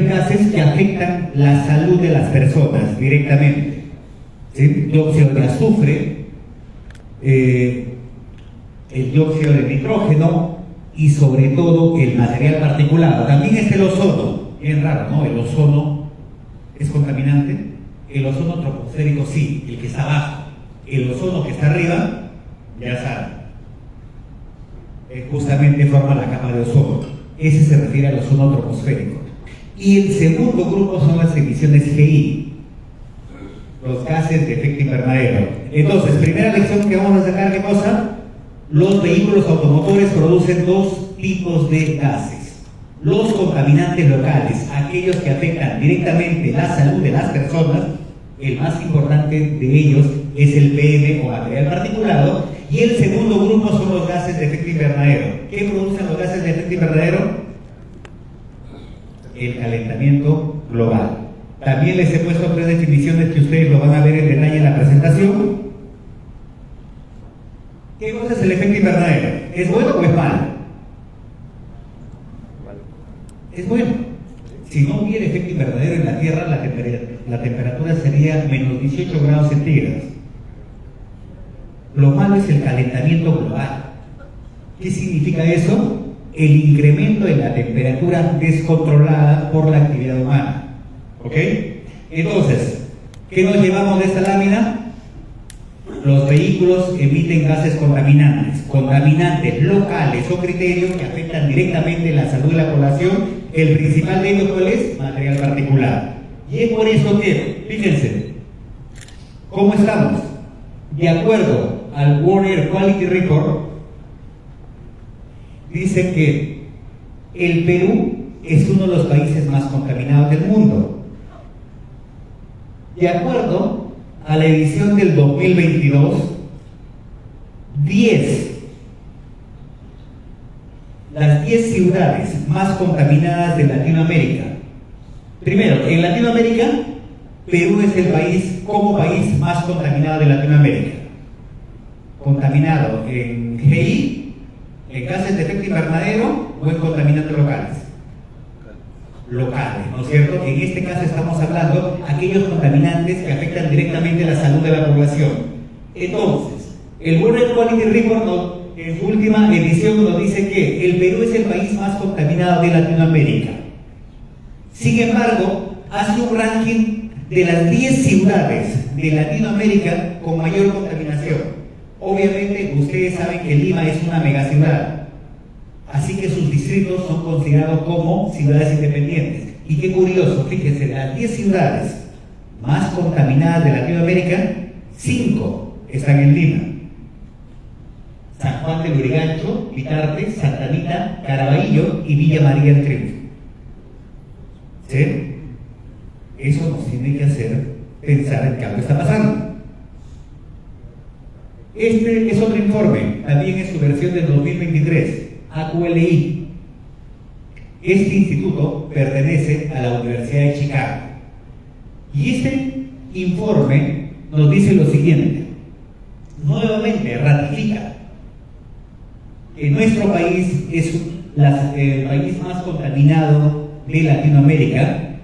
gases que afectan la salud de las personas directamente, ¿sí? Dióxido de azufre, el dióxido de nitrógeno y sobre todo el material particulado. También es el ozono, bien raro, ¿no? El ozono es contaminante. El ozono troposférico sí, el que está abajo. El ozono que está arriba, ya saben, justamente forma la capa de ozono. Ese se refiere al ozono troposférico. Y el segundo grupo son las emisiones GI, los gases de efecto invernadero. Entonces, primera lección que vamos a sacar, ¿qué cosa? Los vehículos automotores producen 2 tipos de gases. Los contaminantes locales, aquellos que afectan directamente la salud de las personas. El más importante de ellos es el PM o material particulado. Y el segundo grupo son los gases de efecto invernadero. ¿Qué producen los gases de efecto invernadero? El calentamiento global. También les he puesto 3 definiciones que ustedes lo van a ver en detalle en la presentación. ¿Qué cosa es el efecto invernadero? ¿Es bueno o es malo? Es bueno. Si no hubiera efecto invernadero en la Tierra, la temperatura sería menos 18 grados centígrados. Lo malo es el calentamiento global. ¿Qué significa eso? el incremento de la temperatura descontrolada por la actividad humana. ¿Ok? Entonces, ¿qué nos llevamos de esta lámina? Los vehículos emiten gases contaminantes locales o criterios que afectan directamente la salud de la población. El principal de ellos, ¿cuál es? Material particulado. Y es por eso que, fíjense, ¿cómo estamos? De acuerdo al World Air Quality Report, dice que el Perú es uno de los países más contaminados del mundo. De acuerdo a la edición del 2022, las 10 ciudades más contaminadas de Latinoamérica. Primero, en Latinoamérica, Perú es el país como país más contaminado de Latinoamérica. Contaminado en GI, en gases de efecto invernadero o en contaminantes locales. Locales, ¿no es cierto? En este caso estamos hablando de aquellos contaminantes que afectan directamente la salud de la población. Entonces, el World Air Quality Report en su última edición nos dice que el Perú es el país más contaminado de Latinoamérica. Sin embargo, hace un ranking de las 10 ciudades de Latinoamérica con mayor contaminación. Obviamente, ustedes saben que Lima es una megaciudad. Así que sus distritos son considerados como ciudades independientes. Y qué curioso, fíjense, de las 10 ciudades más contaminadas de Latinoamérica, 5 están en Lima. San Juan de Lurigancho, Vitarte, Santa Anita, Caraballo y Villa María del Triunfo. ¿Sí? Eso nos tiene que hacer pensar en qué algo está pasando. Este es otro informe, también en su versión del 2023. AQLI. Este instituto pertenece a la Universidad de Chicago. Y este informe nos dice lo siguiente. Nuevamente ratifica que nuestro país es el país más contaminado de Latinoamérica,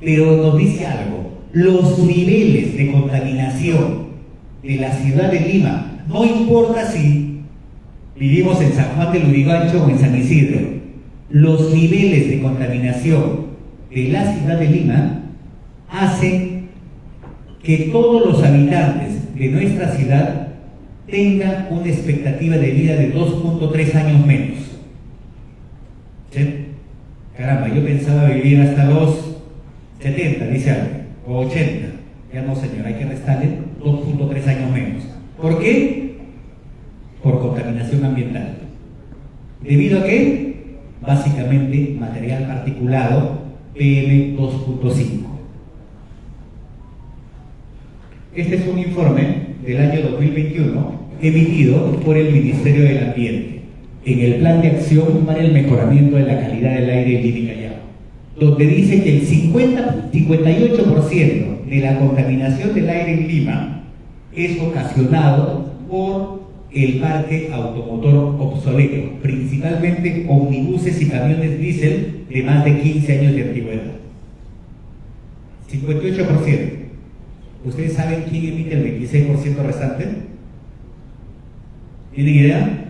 pero nos dice algo. Los niveles de contaminación de la ciudad de Lima, no importa si vivimos en San Juan de Lurigancho o en San Isidro, los niveles de contaminación de la ciudad de Lima hacen que todos los habitantes de nuestra ciudad tengan una expectativa de vida de 2.3 años menos. ¿Sí? Caramba, yo pensaba vivir hasta los 70, dice alguien, o 80. Ya no, señor, hay que restarle 2.3 años menos. ¿Por qué? Por contaminación ambiental. ¿Debido a qué? Básicamente material particulado PM2.5. Este es un informe del año 2021 emitido por el Ministerio del Ambiente en el Plan de Acción para el Mejoramiento de la Calidad del Aire en Lima y Callao, donde dice que el 58% de la contaminación del aire en Lima es ocasionado por el parque automotor obsoleto, principalmente omnibuses y camiones diésel de más de 15 años de antigüedad. 58%. ¿Ustedes saben quién emite el 26% restante? ¿Tienen idea?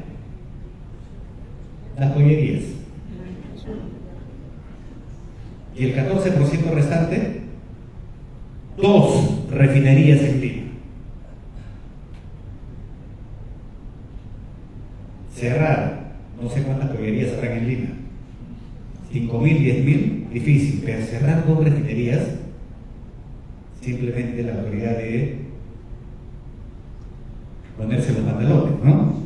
Las joyerías. Y el 14% restante, 2 refinerías en Lima. Cerrar, no sé cuántas joyerías habrán en Lima, 5.000, 10.000, difícil, pero cerrar 2 refinerías, simplemente la autoridad de ponerse los pantalones, ¿no?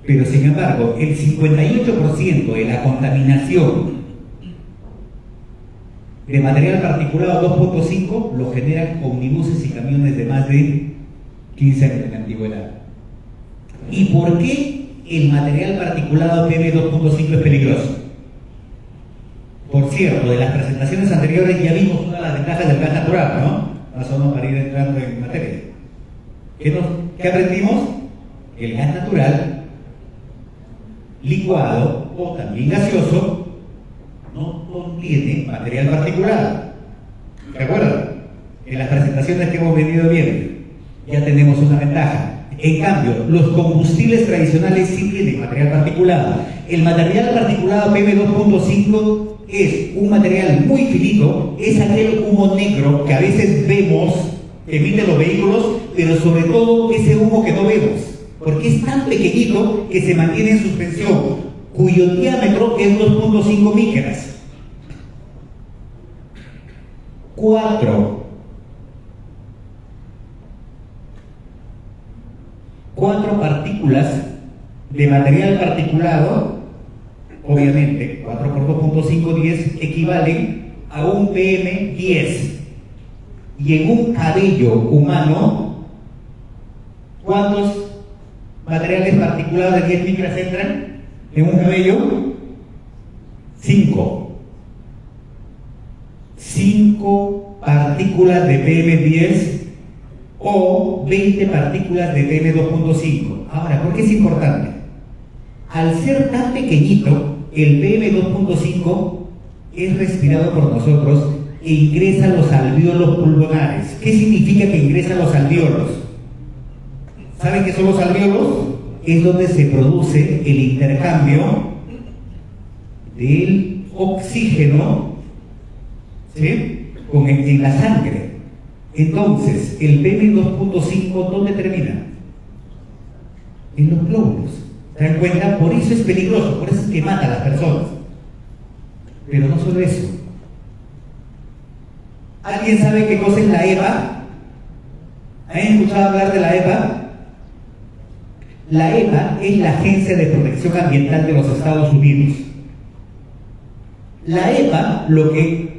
Pero sin embargo, el 58% de la contaminación de material particulado 2.5 lo generan omnibuses y camiones de más de 15 años de antigüedad. ¿Y por qué el material particulado PM2.5 es peligroso? Por cierto, de las presentaciones anteriores ya vimos una de las ventajas del gas natural, ¿no? Más o menos para ir entrando en materia. ¿Qué aprendimos? El gas natural, licuado o también gaseoso, no contiene material particulado. ¿Se acuerdan? En las presentaciones que hemos venido viendo, ya tenemos una ventaja. En cambio, los combustibles tradicionales sí tienen material particulado. El material particulado PM2.5 es un material muy finito, es aquel humo negro que a veces vemos que emiten los vehículos, pero sobre todo ese humo que no vemos, porque es tan pequeñito que se mantiene en suspensión, cuyo diámetro es 2.5 micras. 4 partículas de material particulado, obviamente 4 por 2.5, 10, equivalen a un PM10. Y en un cabello humano, ¿cuántos materiales particulados de 10 micras entran en un cabello? 5. 5 partículas de PM10 o 20 partículas de PM2.5. Ahora, ¿por qué es importante? Al ser tan pequeñito, el PM2.5 es respirado por nosotros e ingresa a los alvéolos pulmonares. ¿Qué significa que ingresa a los alvéolos? ¿Saben qué son los alvéolos? Es donde se produce el intercambio del oxígeno, ¿sí?, en la sangre. Entonces, el PM2.5, ¿dónde termina? En los glóbulos. ¿Se dan cuenta? Por eso es peligroso, por eso es que mata a las personas. Pero no solo eso. ¿Alguien sabe qué cosa es la EPA? ¿Han escuchado hablar de la EPA? La EPA es la Agencia de Protección Ambiental de los Estados Unidos. La EPA, lo que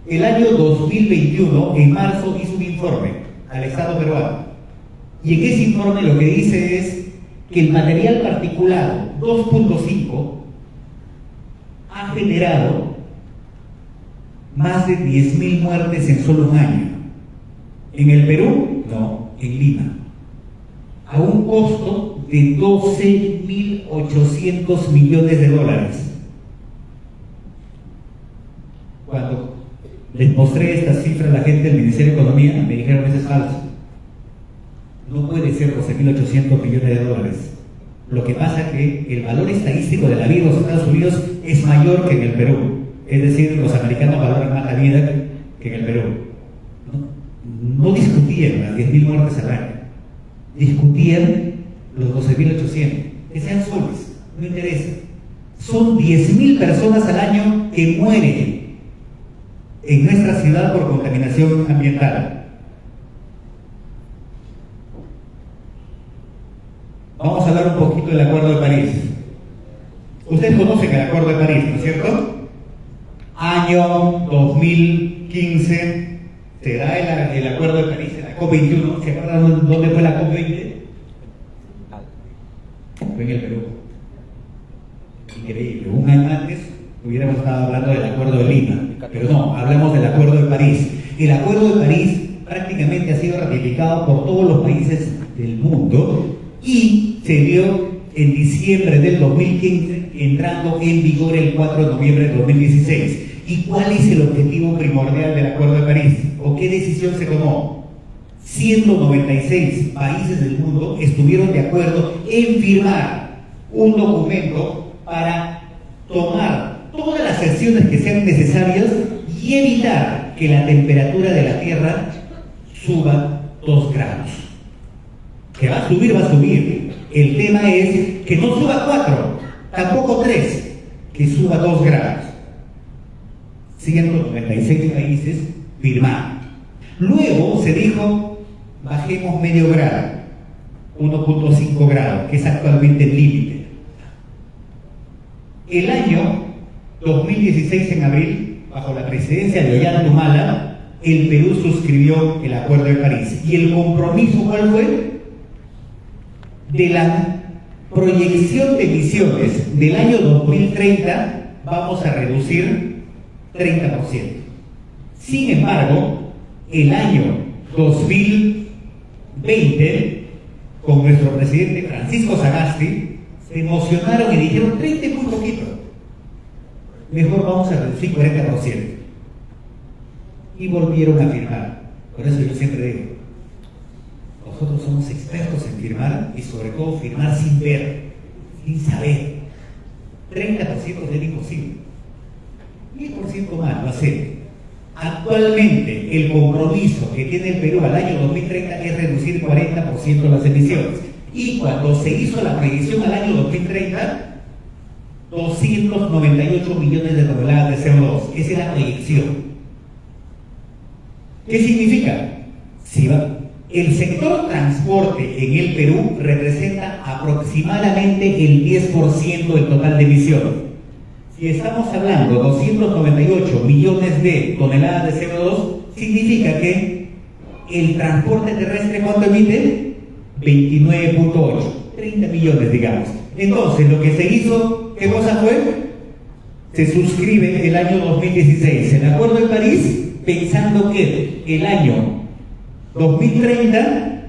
el año 2021, en marzo, hizo un informe al Estado peruano. Y en ese informe lo que dice es que el material particulado 2.5 ha generado más de 10.000 muertes en solo un año. ¿En el Perú? No, en Lima. A un costo de 12.800 millones de dólares. Cuando les mostré esta cifra a la gente del Ministerio de Economía, me dijeron eso es falso. No puede ser 12.800 millones de dólares. Lo que pasa es que el valor estadístico de la vida en los Estados Unidos es mayor que en el Perú. Es decir, los americanos valoran más la vida que en el Perú. No discutían las 10.000 muertes al año. Discutían los 12.800. Que sean soles, no interesa. Son 10.000 personas al año que mueren en nuestra ciudad por contaminación ambiental. Vamos a hablar un poquito del Acuerdo de París. Ustedes conocen el Acuerdo de París, ¿no es cierto? Año 2015 se da el Acuerdo de París en la COP21. ¿Se acuerdan dónde fue la COP20? Fue en el Perú. Increíble. Un año antes hubiéramos estado hablando del Acuerdo de Lima, pero no, hablamos del Acuerdo de París. El Acuerdo de París prácticamente ha sido ratificado por todos los países del mundo y se dio en diciembre del 2015, entrando en vigor el 4 de noviembre del 2016. ¿Y cuál es el objetivo primordial del Acuerdo de París? ¿O qué decisión se tomó? 196 países del mundo estuvieron de acuerdo en firmar un documento para tomar todas las acciones que sean necesarias y evitar que la temperatura de la Tierra suba 2 grados. Que va a subir. El tema es que no suba 4, tampoco 3, que suba 2 grados. 196 países firmaron. Luego se dijo, bajemos medio grado, 1.5 grados, que es actualmente el límite. El año 2016, en abril, bajo la presidencia de Ollanta Humala, el Perú suscribió el Acuerdo de París. ¿Y el compromiso cuál fue? De la proyección de emisiones del año 2030 vamos a reducir 30%. Sin embargo, el año 2020, con nuestro presidente Francisco Sagasti, se emocionaron y dijeron 30 es muy poquito. Mejor vamos a reducir 40%. Y volvieron a firmar. Por eso yo siempre digo, nosotros somos expertos en firmar y sobre todo firmar sin ver, sin saber. 30% sería imposible. 1000% más lo hace. Actualmente el compromiso que tiene el Perú al año 2030 es reducir 40% las emisiones. Y cuando se hizo la proyección al año 2030, 298 millones de toneladas de CO2. Esa es la proyección. ¿Qué significa? Si el sector transporte en el Perú representa aproximadamente el 10% del total de emisiones. Si estamos hablando de 298 millones de toneladas de CO2, significa que el transporte terrestre, ¿cuánto emite? 29.8, 30 millones, digamos. Entonces, lo que se hizo, ¿qué cosa fue? Se suscribe el año 2016 el Acuerdo de París, pensando que el año 2030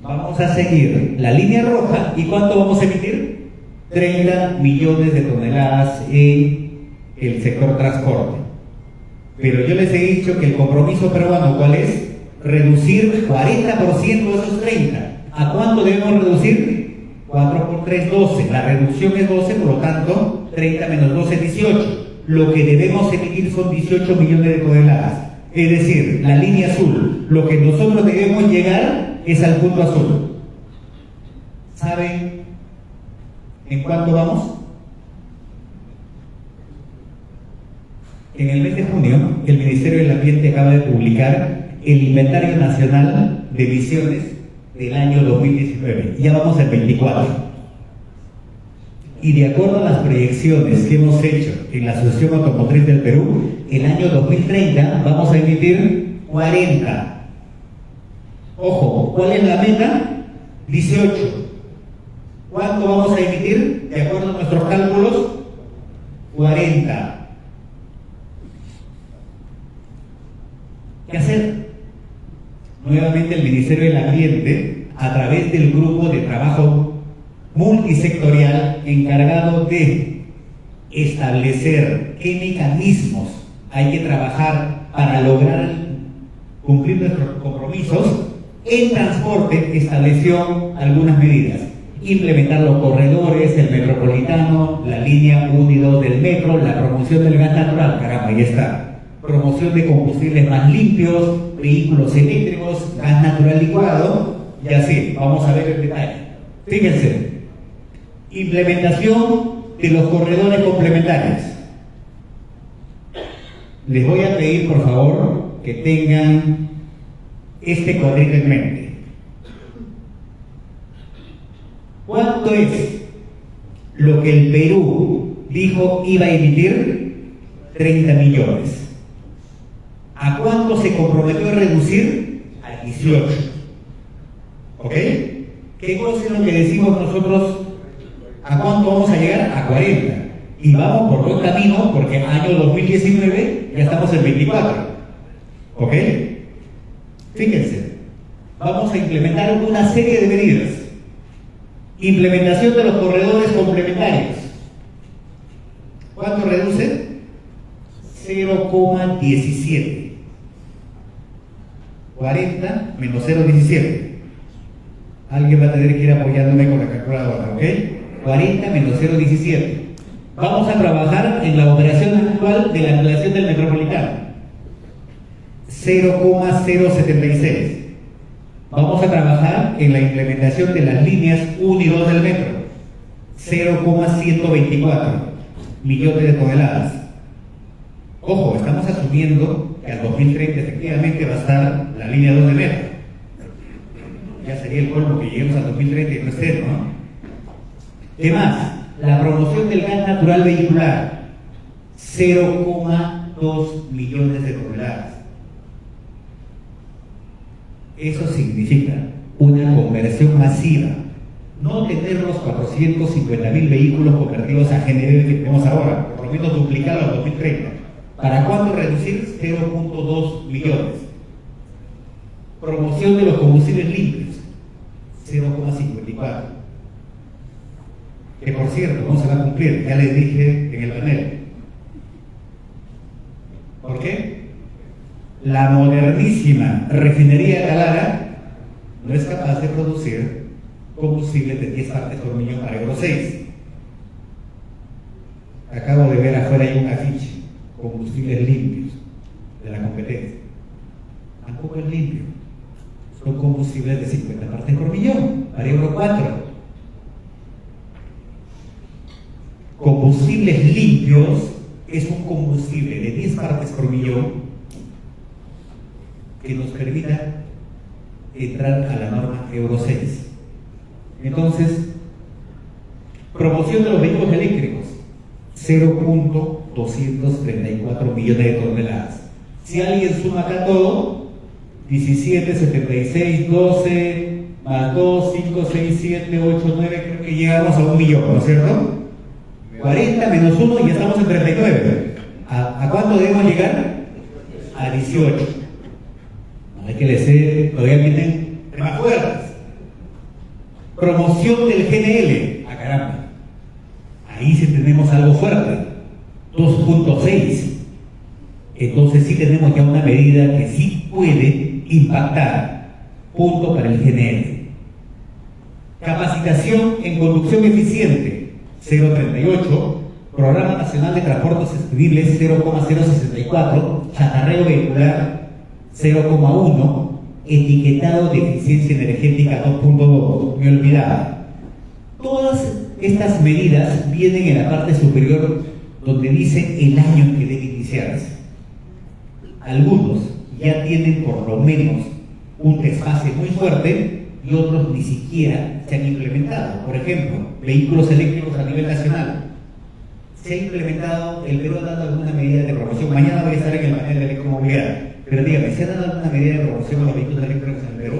vamos a seguir la línea roja. ¿Y cuánto vamos a emitir? 30 millones de toneladas en el sector transporte. Pero yo les he dicho que el compromiso peruano, ¿cuál es? Reducir 40% de esos 30. ¿A cuánto debemos reducir? 4 por 3, 12. La reducción es 12, por lo tanto, 30 menos 12 es 18. Lo que debemos emitir son 18 millones de toneladas. Es decir, la línea azul. Lo que nosotros debemos llegar es al punto azul. ¿Saben en cuánto vamos? En el mes de junio, el Ministerio del Ambiente acaba de publicar el Inventario Nacional de Emisiones del año 2019. Ya vamos al 24. Y de acuerdo a las proyecciones que hemos hecho en la Asociación Automotriz del Perú, el año 2030 vamos a emitir 40. Ojo, ¿cuál es la meta? 18. ¿Cuánto vamos a emitir? De acuerdo a nuestros cálculos, 40. ¿Qué hacer? Nuevamente el Ministerio del Ambiente, a través del grupo de trabajo multisectorial encargado de establecer qué mecanismos hay que trabajar para lograr cumplir nuestros compromisos en transporte, estableció algunas medidas. Implementar los corredores, el metropolitano, la línea 1 y 2 del metro, la promoción del gas natural, caramba, ahí está. Promoción de combustibles más limpios, vehículos eléctricos, gas natural licuado, y así, vamos a ver el detalle. Fíjense, implementación de los corredores complementarios. Les voy a pedir, por favor, que tengan este cuadrito en mente. ¿Cuánto es lo que el Perú dijo iba a emitir? 30 millones. ¿A cuánto se comprometió a reducir? A 18. ¿Ok? ¿Qué cosa es lo que decimos nosotros? ¿A cuánto vamos a llegar? A 40. Y vamos por buen camino porque año 2019 ya estamos en 24. ¿Ok? Fíjense, vamos a implementar una serie de medidas. Implementación de los corredores complementarios. ¿Cuánto reduce? 0,17. 40 menos 0,17. Alguien va a tener que ir apoyándome con la calculadora, ¿ok? 40 menos 0,17. Vamos a trabajar en la operación actual de la ampliación del metropolitano. 0,076. Vamos a trabajar en la implementación de las líneas 1 y 2 del metro. 0,124 millones de toneladas. Ojo, estamos asumiendo que al 2030 efectivamente va a estar la línea 2 del metro. Ya sería el colmo que lleguemos al 2030 y no esté, ¿no? ¿Qué más? La promoción del gas natural vehicular. 0,2 millones de toneladas. Eso significa una conversión masiva. No tener los 450.000 vehículos convertidos a GNV que tenemos ahora, por lo menos duplicarlo al 2030. ¿Para cuánto reducir? 0,2 millones. Promoción de los combustibles limpios, 0,54. Que por cierto, no se va a cumplir, ya les dije en el panel. ¿Por qué? La modernísima refinería Talara no es capaz de producir combustible de 10 partes por millón para Euro 6. Acabo de ver afuera hay un afiche, combustibles limpios de la competencia. Tampoco es limpio. Son combustibles de 50 partes por millón para Euro 4. Combustibles limpios es un combustible de 10 partes por millón que nos permita entrar a la norma Euro 6. Entonces, promoción de los vehículos eléctricos, 0.234 millones de toneladas. Si alguien suma acá todo, 17, 76, 12, más 2, 5, 6, 7, 8, 9, creo que llegamos a 1 millón, ¿no es cierto? 40 menos 1 y ya estamos en 39. ¿A cuánto debemos llegar? A 18. No hay que decir, todavía vienen temas fuertes. Promoción del GNL. ¡Ah, caramba! Ahí sí tenemos algo fuerte. 2.6. Entonces sí tenemos ya una medida que sí puede impactar. Punto para el GNL. Capacitación en conducción eficiente, 0.38. Programa Nacional de Transportes Sostenibles, 0.064. Chatarreo vehicular, 0.1. Etiquetado de eficiencia energética, 2.2. Me olvidaba. Todas estas medidas vienen en la parte superior donde dice el año en que debe iniciarse. Algunos ya tienen por lo menos un desfase muy fuerte y otros ni siquiera se han implementado. Por ejemplo, vehículos eléctricos a nivel nacional. Se ha implementado, el Perú ha dado alguna medida de promoción. Mañana voy a estar en el panel de electromovilidad. Pero dígame, ¿se ha dado alguna medida de promoción a los vehículos eléctricos en el Perú?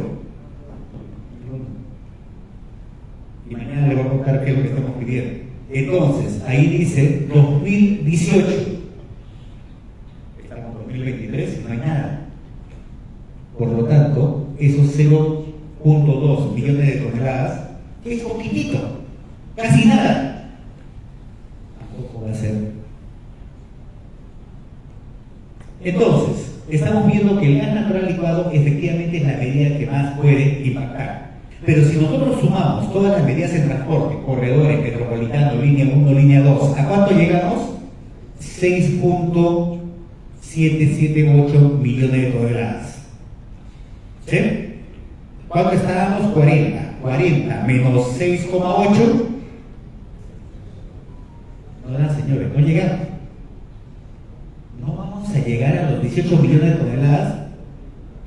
Y mañana le voy a contar qué es lo que estamos pidiendo. Entonces, ahí dice 2018. Estamos en 2023 y no hay nada. Por lo tanto, esos 0.2 millones de toneladas, que es poquitito, casi nada, tampoco va a ser. Entonces, estamos viendo que el gas natural licuado efectivamente es la medida que más puede impactar. Pero si nosotros sumamos todas las medidas en transporte, corredores, metropolitano, línea 1, línea 2, ¿a cuánto llegamos? 6.778 millones de toneladas. ¿Sí? ¿Cuánto estábamos? 40. 40 menos 6.8. No, señores, no llegamos. No vamos a llegar a los 18 millones de toneladas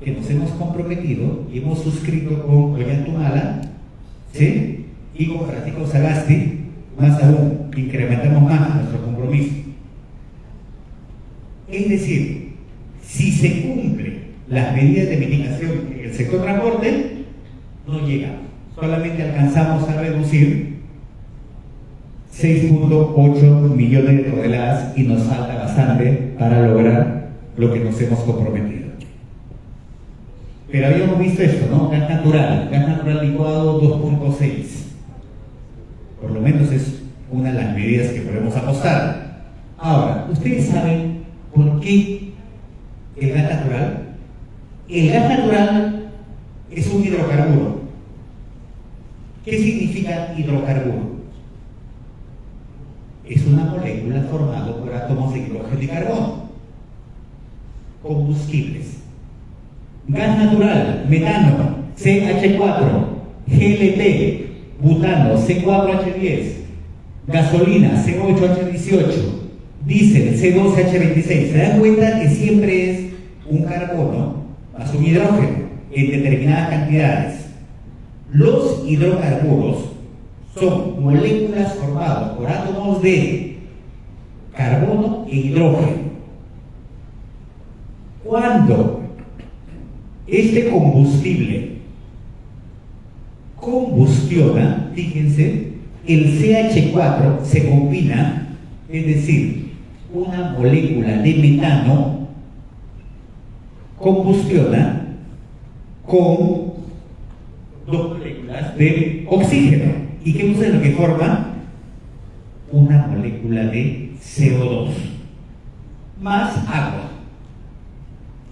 que nos hemos comprometido y hemos suscrito con Ollantaytamala, ¿sí? Y con Francisco Sagasti, más aún, incrementamos más nuestro compromiso. Es decir, si se cumplen las medidas de mitigación en el sector transporte, no llegamos. Solamente alcanzamos a reducir 6.8 millones de toneladas y nos falta bastante para lograr lo que nos hemos comprometido. Pero habíamos visto esto, ¿no? Gas natural licuado 2.6. Por lo menos es una de las medidas que podemos apostar. Ahora, ¿ustedes saben por qué el gas natural? El gas natural es un hidrocarburo. ¿Qué significa hidrocarburo? Es una molécula formada por átomos de hidrógeno y carbono. Combustibles. Gas natural, metano, CH4, GLP, butano, C4H10, gasolina, C8H18, diésel, C12H26. ¿Se dan cuenta que siempre es un carbono más un hidrógeno en determinadas cantidades? Los hidrocarburos son moléculas formadas por átomos de carbono e hidrógeno. Cuando este combustible combustiona, fíjense, el CH4 se combina, es decir, una molécula de metano combustiona con dos moléculas de oxígeno. ¿Y qué es lo que forma? Una molécula de CO2 más agua,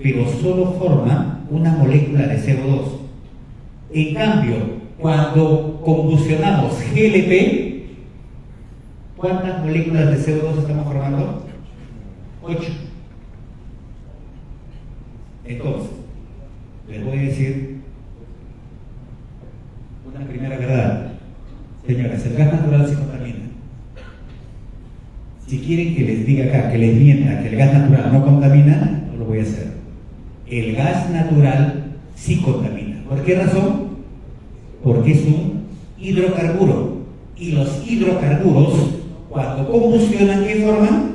pero solo forma una molécula de CO2. En cambio, cuando combustionamos GLP, ¿cuántas moléculas de CO2 estamos formando? 8. Entonces, les voy a decir una primera verdad. Señoras, el gas natural se contamina. Si quieren que les diga acá, que les mienta que el gas natural no contamina, no lo voy a hacer. El gas natural sí contamina. ¿Por qué razón? Porque es un hidrocarburo. Y los hidrocarburos, cuando combustionan, ¿qué forman?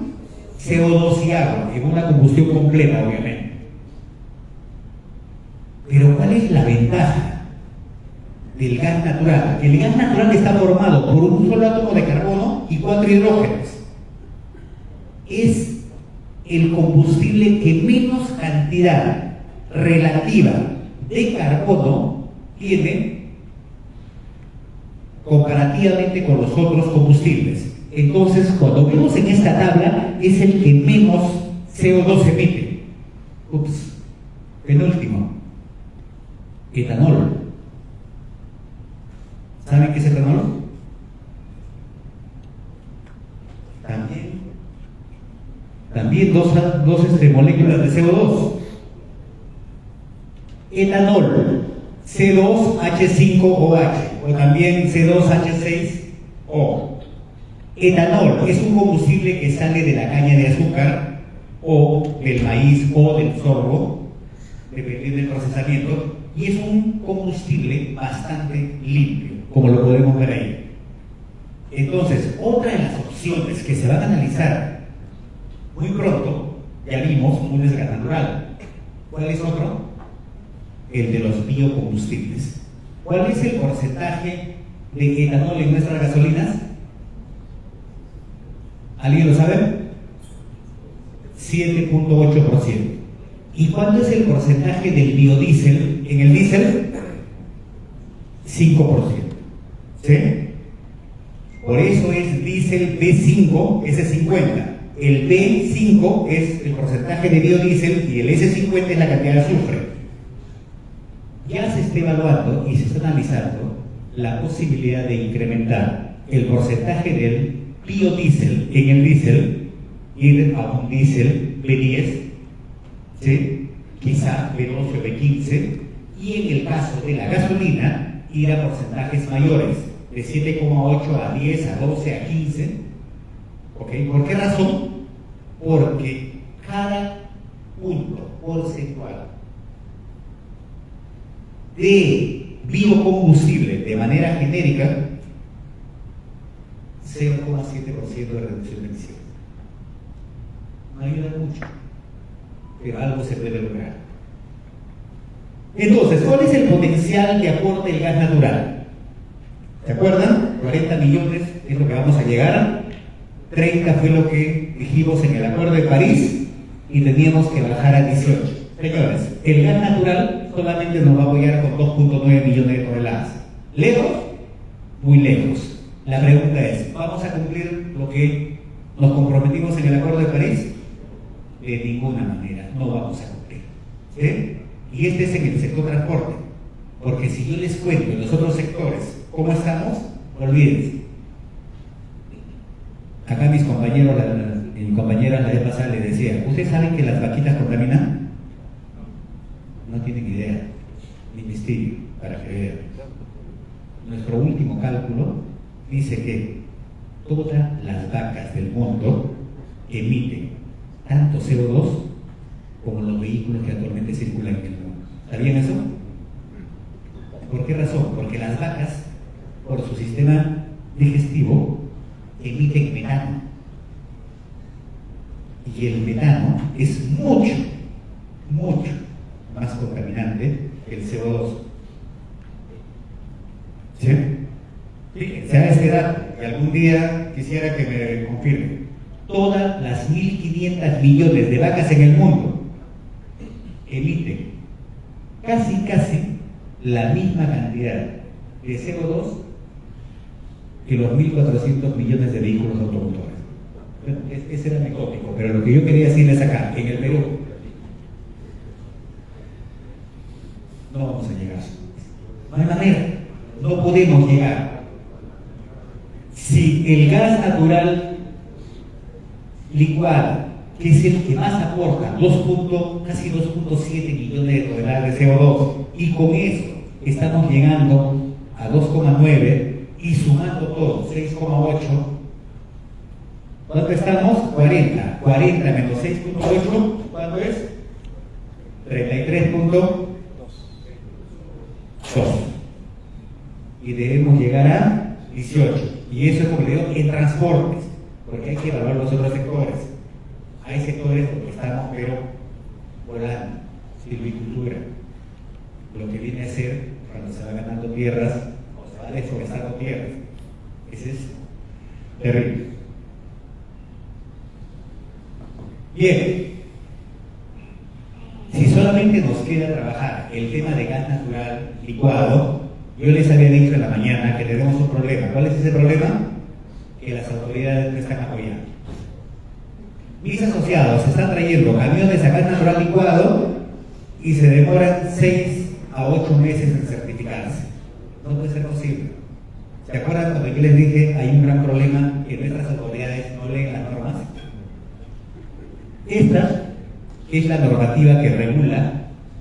CO2 y agua, en una combustión completa, obviamente. Pero ¿cuál es la ventaja del gas natural? Que el gas natural está formado por un solo átomo de carbono y 4 hidrógenos. Es el combustible que menos cantidad relativa de carbono tiene comparativamente con los otros combustibles. Entonces, cuando vemos en esta tabla, es el que menos CO2 emite. Ups, penúltimo. Etanol. ¿Saben qué es etanol? También dos moléculas de CO2. Etanol, C2H5OH, o también C2H6O. Etanol es un combustible que sale de la caña de azúcar o del maíz o del sorgo, dependiendo del procesamiento, y es un combustible bastante limpio, como lo podemos ver ahí. Entonces, otra de las opciones que se van a analizar muy pronto, ya vimos, uno es gas natural. ¿Cuál es otro? El de los biocombustibles. ¿Cuál es el porcentaje de etanol en nuestras gasolinas? ¿Alguien lo sabe? 7.8%. ¿Y cuánto es el porcentaje del biodiesel en el diésel? 5%. ¿Sí? Por eso es diésel B5, S50. El B5 es el porcentaje de biodiesel y el S50 es la cantidad de azufre. Ya se está evaluando y se está analizando la posibilidad de incrementar el porcentaje del biodiesel en el diésel, ir a un diésel B10, ¿sí? Quizá B12 o B15, y en el caso de la gasolina, ir a porcentajes mayores, de 7,8 a 10, a 12, a 15. ¿Okay? ¿Por qué razón? Porque cada punto porcentual de biocombustible de manera genérica, 0,7% de reducción de emisiones. No ayuda mucho, pero algo se puede lograr. Entonces, ¿cuál es el potencial de aporte del gas natural? ¿Se acuerdan? 40 millones es lo que vamos a llegar. 30 fue lo que dijimos en el Acuerdo de París y teníamos que bajar a 18. Señores, el gas natural solamente nos va a apoyar con 2.9 millones de toneladas. ¿Lejos? Muy lejos. La pregunta es, ¿vamos a cumplir lo que nos comprometimos en el Acuerdo de París? De ninguna manera, no vamos a cumplir. ¿Sí? Y este es en el sector transporte. Porque si yo les cuento en los otros sectores cómo estamos, olvídense. Acá mis compañeros, mi compañera la vez pasada les decía, ¿ustedes saben que las vaquitas contaminan? No tienen idea, ni misterio, para que vean. Nuestro último cálculo dice que todas las vacas del mundo emiten tanto CO2 como los vehículos que actualmente circulan en el mundo. ¿Sabían eso? ¿Por qué razón? Porque las vacas, por su sistema digestivo, emiten metano. Y el metano es mucho más contaminante que el CO2. ¿Sí? Fíjense a este dato, y algún día quisiera que me confirme. Todas las 1.500 millones de vacas en el mundo emiten casi la misma cantidad de CO2 que los 1.400 millones de vehículos automotores. Ese era mi tópico, pero lo que yo quería decirles acá, en el Perú, no vamos a llegar. No hay manera, no podemos llegar. Si el gas natural licuado, que es el que más aporta, casi 2.7 millones de toneladas de CO2, y con eso estamos llegando a 2,9 y sumando todo, 6,8, ¿cuánto estamos? 40 menos 6,8, ¿cuánto es? 33.2. Y debemos llegar a 18. Y eso es como le digo, en transportes, porque hay que evaluar los otros sectores. Hay sectores donde estamos, pero volando, silvicultura, lo que viene a ser cuando se va ganando tierras o se va deforestando tierras. Ese es terrible. Bien, si solamente nos queda trabajar el tema de gas natural licuado, yo les había dicho en la mañana que tenemos un problema. ¿Cuál es ese problema? Que las autoridades no están apoyando. Mis asociados están trayendo camiones a gas natural licuado y se demoran 6 a 8 meses en certificarse. No puede ser posible. ¿Se acuerdan cuando yo les dije hay un gran problema que nuestras autoridades no leen las normas? Esta es la normativa que regula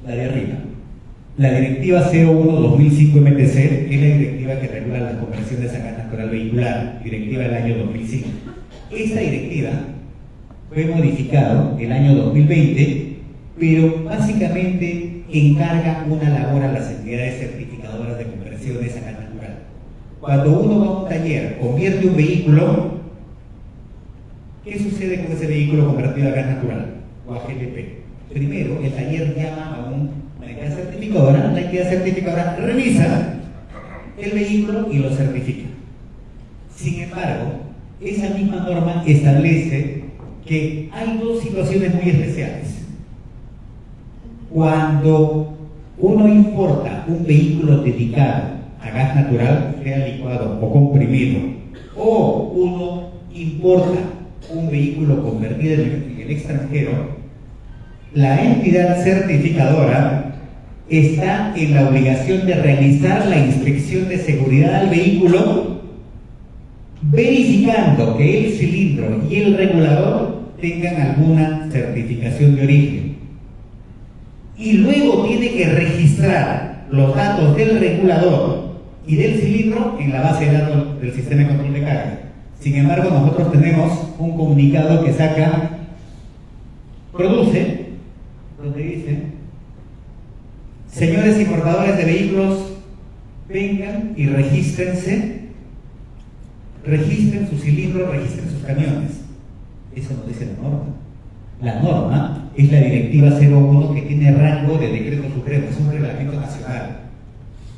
la de arriba. La directiva 01/2005 MTC es la directiva que regula las conversiones a gas natural vehicular, directiva del año 2005. Esta directiva fue modificada el año 2020, pero básicamente encarga una labor a las entidades certificadoras de conversiones a gas natural. Cuando uno va a un taller, convierte un vehículo, ¿qué sucede con ese vehículo convertido a gas natural o a GLP? Primero, el taller llama a una entidad certificadora, la entidad certificadora revisa el vehículo y lo certifica. Sin embargo, esa misma norma establece que hay dos situaciones muy especiales. Cuando uno importa un vehículo dedicado a gas natural, sea licuado o comprimido, o uno importa un vehículo convertido en el extranjero, la entidad certificadora está en la obligación de realizar la inspección de seguridad al vehículo, verificando que el cilindro y el regulador tengan alguna certificación de origen. Y luego tiene que registrar los datos del regulador y del cilindro en la base de datos del sistema de control de carga. Sin embargo, nosotros tenemos un comunicado que produce, donde dice: señores importadores de vehículos, vengan y registren sus cilindros, registren sus camiones. Eso no dice la norma. La norma es la directiva 01 que tiene rango de decreto supremo, es un reglamento nacional.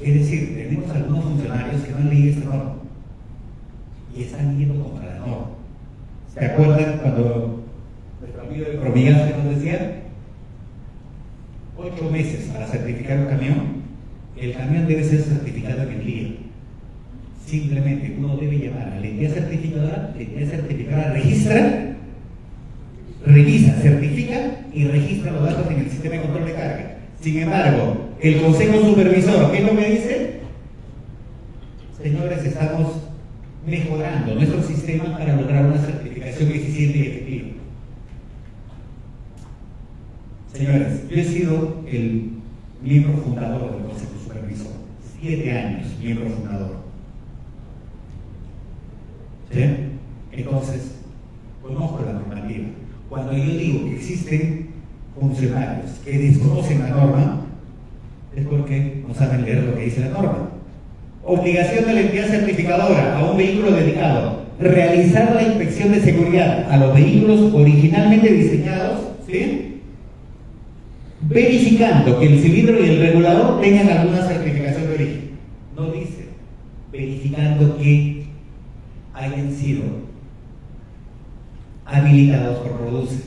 Es decir, tenemos algunos funcionarios que no han leído esta norma y están yendo contra la norma. ¿Se acuerdan cuando nuestro amigo de Promigas nos decía 8 meses para certificar un camión? El camión debe ser certificado en el día. Simplemente uno debe llamar a la entidad certificadora revisa, certifica y registra los datos en el sistema de control de carga. Sin embargo, el consejo supervisor, ¿qué es lo que dice? Señores, estamos mejorando nuestro sistema para lograr una certificación eficiente y efectiva. Señores, yo he sido el miembro fundador del consejo supervisor, 7 años miembro fundador. ¿Sí? Entonces, conozco la normativa. Cuando yo digo que existen funcionarios que desconocen la norma, es porque no saben leer lo que dice la norma. Obligación de la entidad certificadora a un vehículo dedicado: realizar la inspección de seguridad a los vehículos originalmente diseñados, ¿sí?, verificando que el cilindro y el regulador tengan alguna certificación de origen. No dice verificando que hayan sido habilitados por Produce.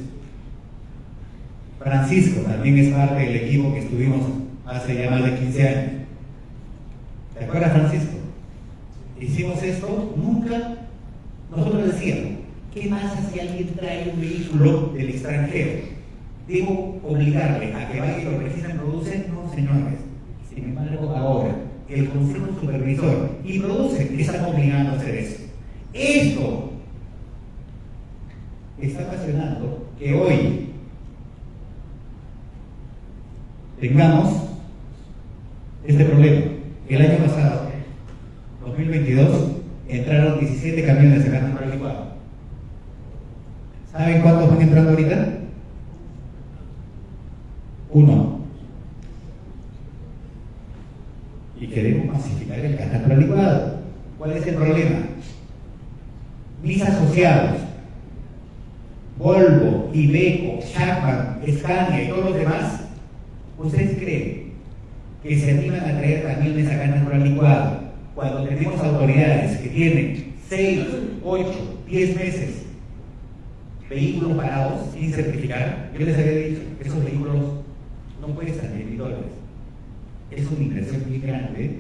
Francisco también es parte del equipo que estuvimos hace ya más de 15 años. ¿Te acuerdas, Francisco? Hicimos esto, nunca. Nosotros decíamos: ¿qué pasa si alguien trae un vehículo del extranjero? ¿Debo obligarle a que vaya y lo registre en Produce? No, señores. Sin embargo, ahora el consejo supervisor y produce, están obligando a hacer eso. Esto está ocasionando que hoy tengamos este problema. El año pasado, 2022, entraron 17 camiones de gas natural licuado. ¿Saben cuántos van entrando ahorita? 1. Y queremos masificar el gas natural licuado. ¿Cuál es el problema? Mis asociados, Volvo, Iveco, Chapman, Scania y todos los demás, ¿ustedes creen que se animan a traer camiones a gas natural licuado cuando tenemos autoridades que tienen 6, 8, 10 meses vehículos parados sin certificar? Yo les había dicho que esos vehículos no cuestan $10,000. Es una inversión muy grande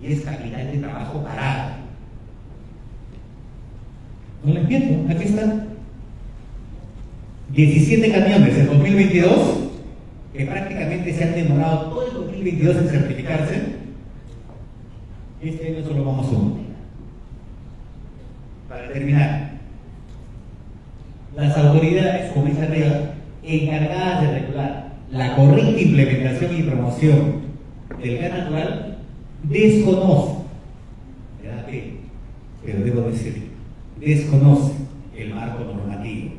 y es capital de trabajo parado. No lo entiendo, aquí están 17 camiones en 2022 que prácticamente se han demorado todo el 2022 en certificarse. Este año solo vamos a 1. Para terminar, las autoridades, como dice arriba, encargadas de regular la correcta implementación y promoción del gas natural, desconocen, me da pena, pero debo decir, desconocen el marco normativo.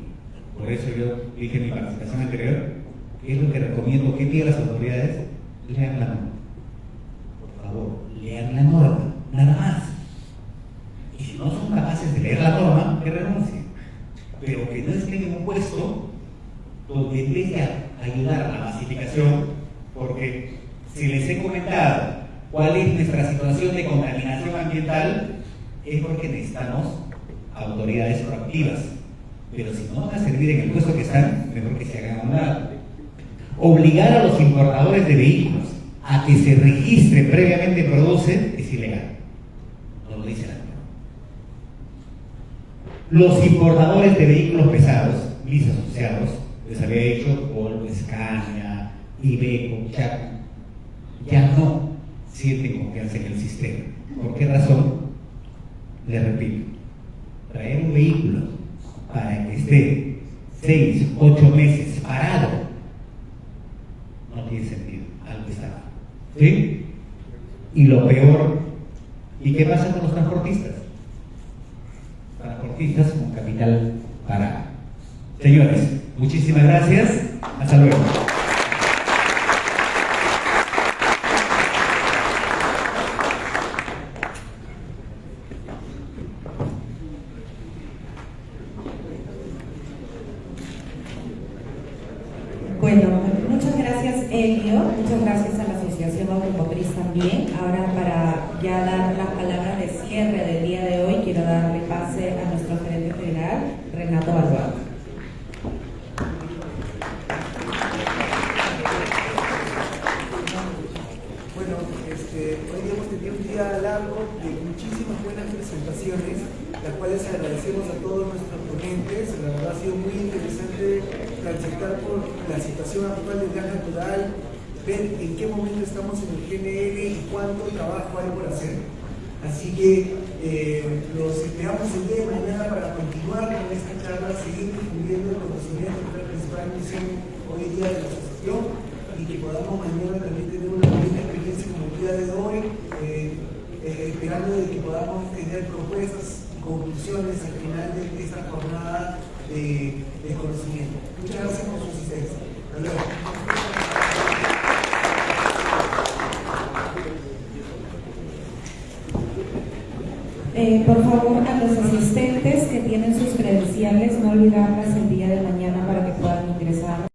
Por eso yo dije en mi participación anterior, que es lo que recomiendo que pidan las autoridades: lean la norma. Por favor, lean la norma, nada más. Y si no son capaces de leer la norma, que renuncien. Pero que no estén en un puesto donde en vez de ayudar a la masificación, porque si les he comentado cuál es nuestra situación de contaminación ambiental, es porque necesitamos autoridades proactivas. Pero si no van a servir en el puesto que están, mejor que se hagan a un lado. Obligar a los importadores de vehículos a que se registren previamente producen es ilegal. No lo dice la norma. Los importadores de vehículos pesados, mis asociados, les había dicho Volvo, Scania, Iveco, Chapman, ya no sienten confianza en el sistema. ¿Por qué razón? Les repito, traer un vehículo para que esté 6, 8 meses parado no tiene sentido. Algo está mal. ¿Sí? Y lo peor, ¿y qué pasa con los transportistas? Transportistas con capital parado. Señores, muchísimas gracias. Hasta luego. Bueno, muchas gracias, Elio. Muchas gracias a la Asociación Automotriz también. Ahora, para ya dar la palabra de cierre del día de hoy, quiero darle pase a nuestro gerente general, Renato Balboa. Bueno, hoy hemos tenido un día largo de muchísimas buenas presentaciones, las cuales agradecemos a todos nuestros ponentes. La verdad ha sido muy interesante transitar por la situación actual del gas natural, ver en qué momento estamos en el GNL y cuánto trabajo hay por hacer. Así que los esperamos el día de mañana para continuar con esta charla, seguir difundiendo el conocimiento que es la principal misión hoy día de la asociación, y que podamos mañana también tener una bonita experiencia como el día de hoy, esperando de que podamos tener propuestas y conclusiones al final de esta jornada de conocimiento. Muchas gracias por su asistencia. Hasta luego. Por favor, a los asistentes que tienen sus credenciales, no olvidarlas el día de mañana.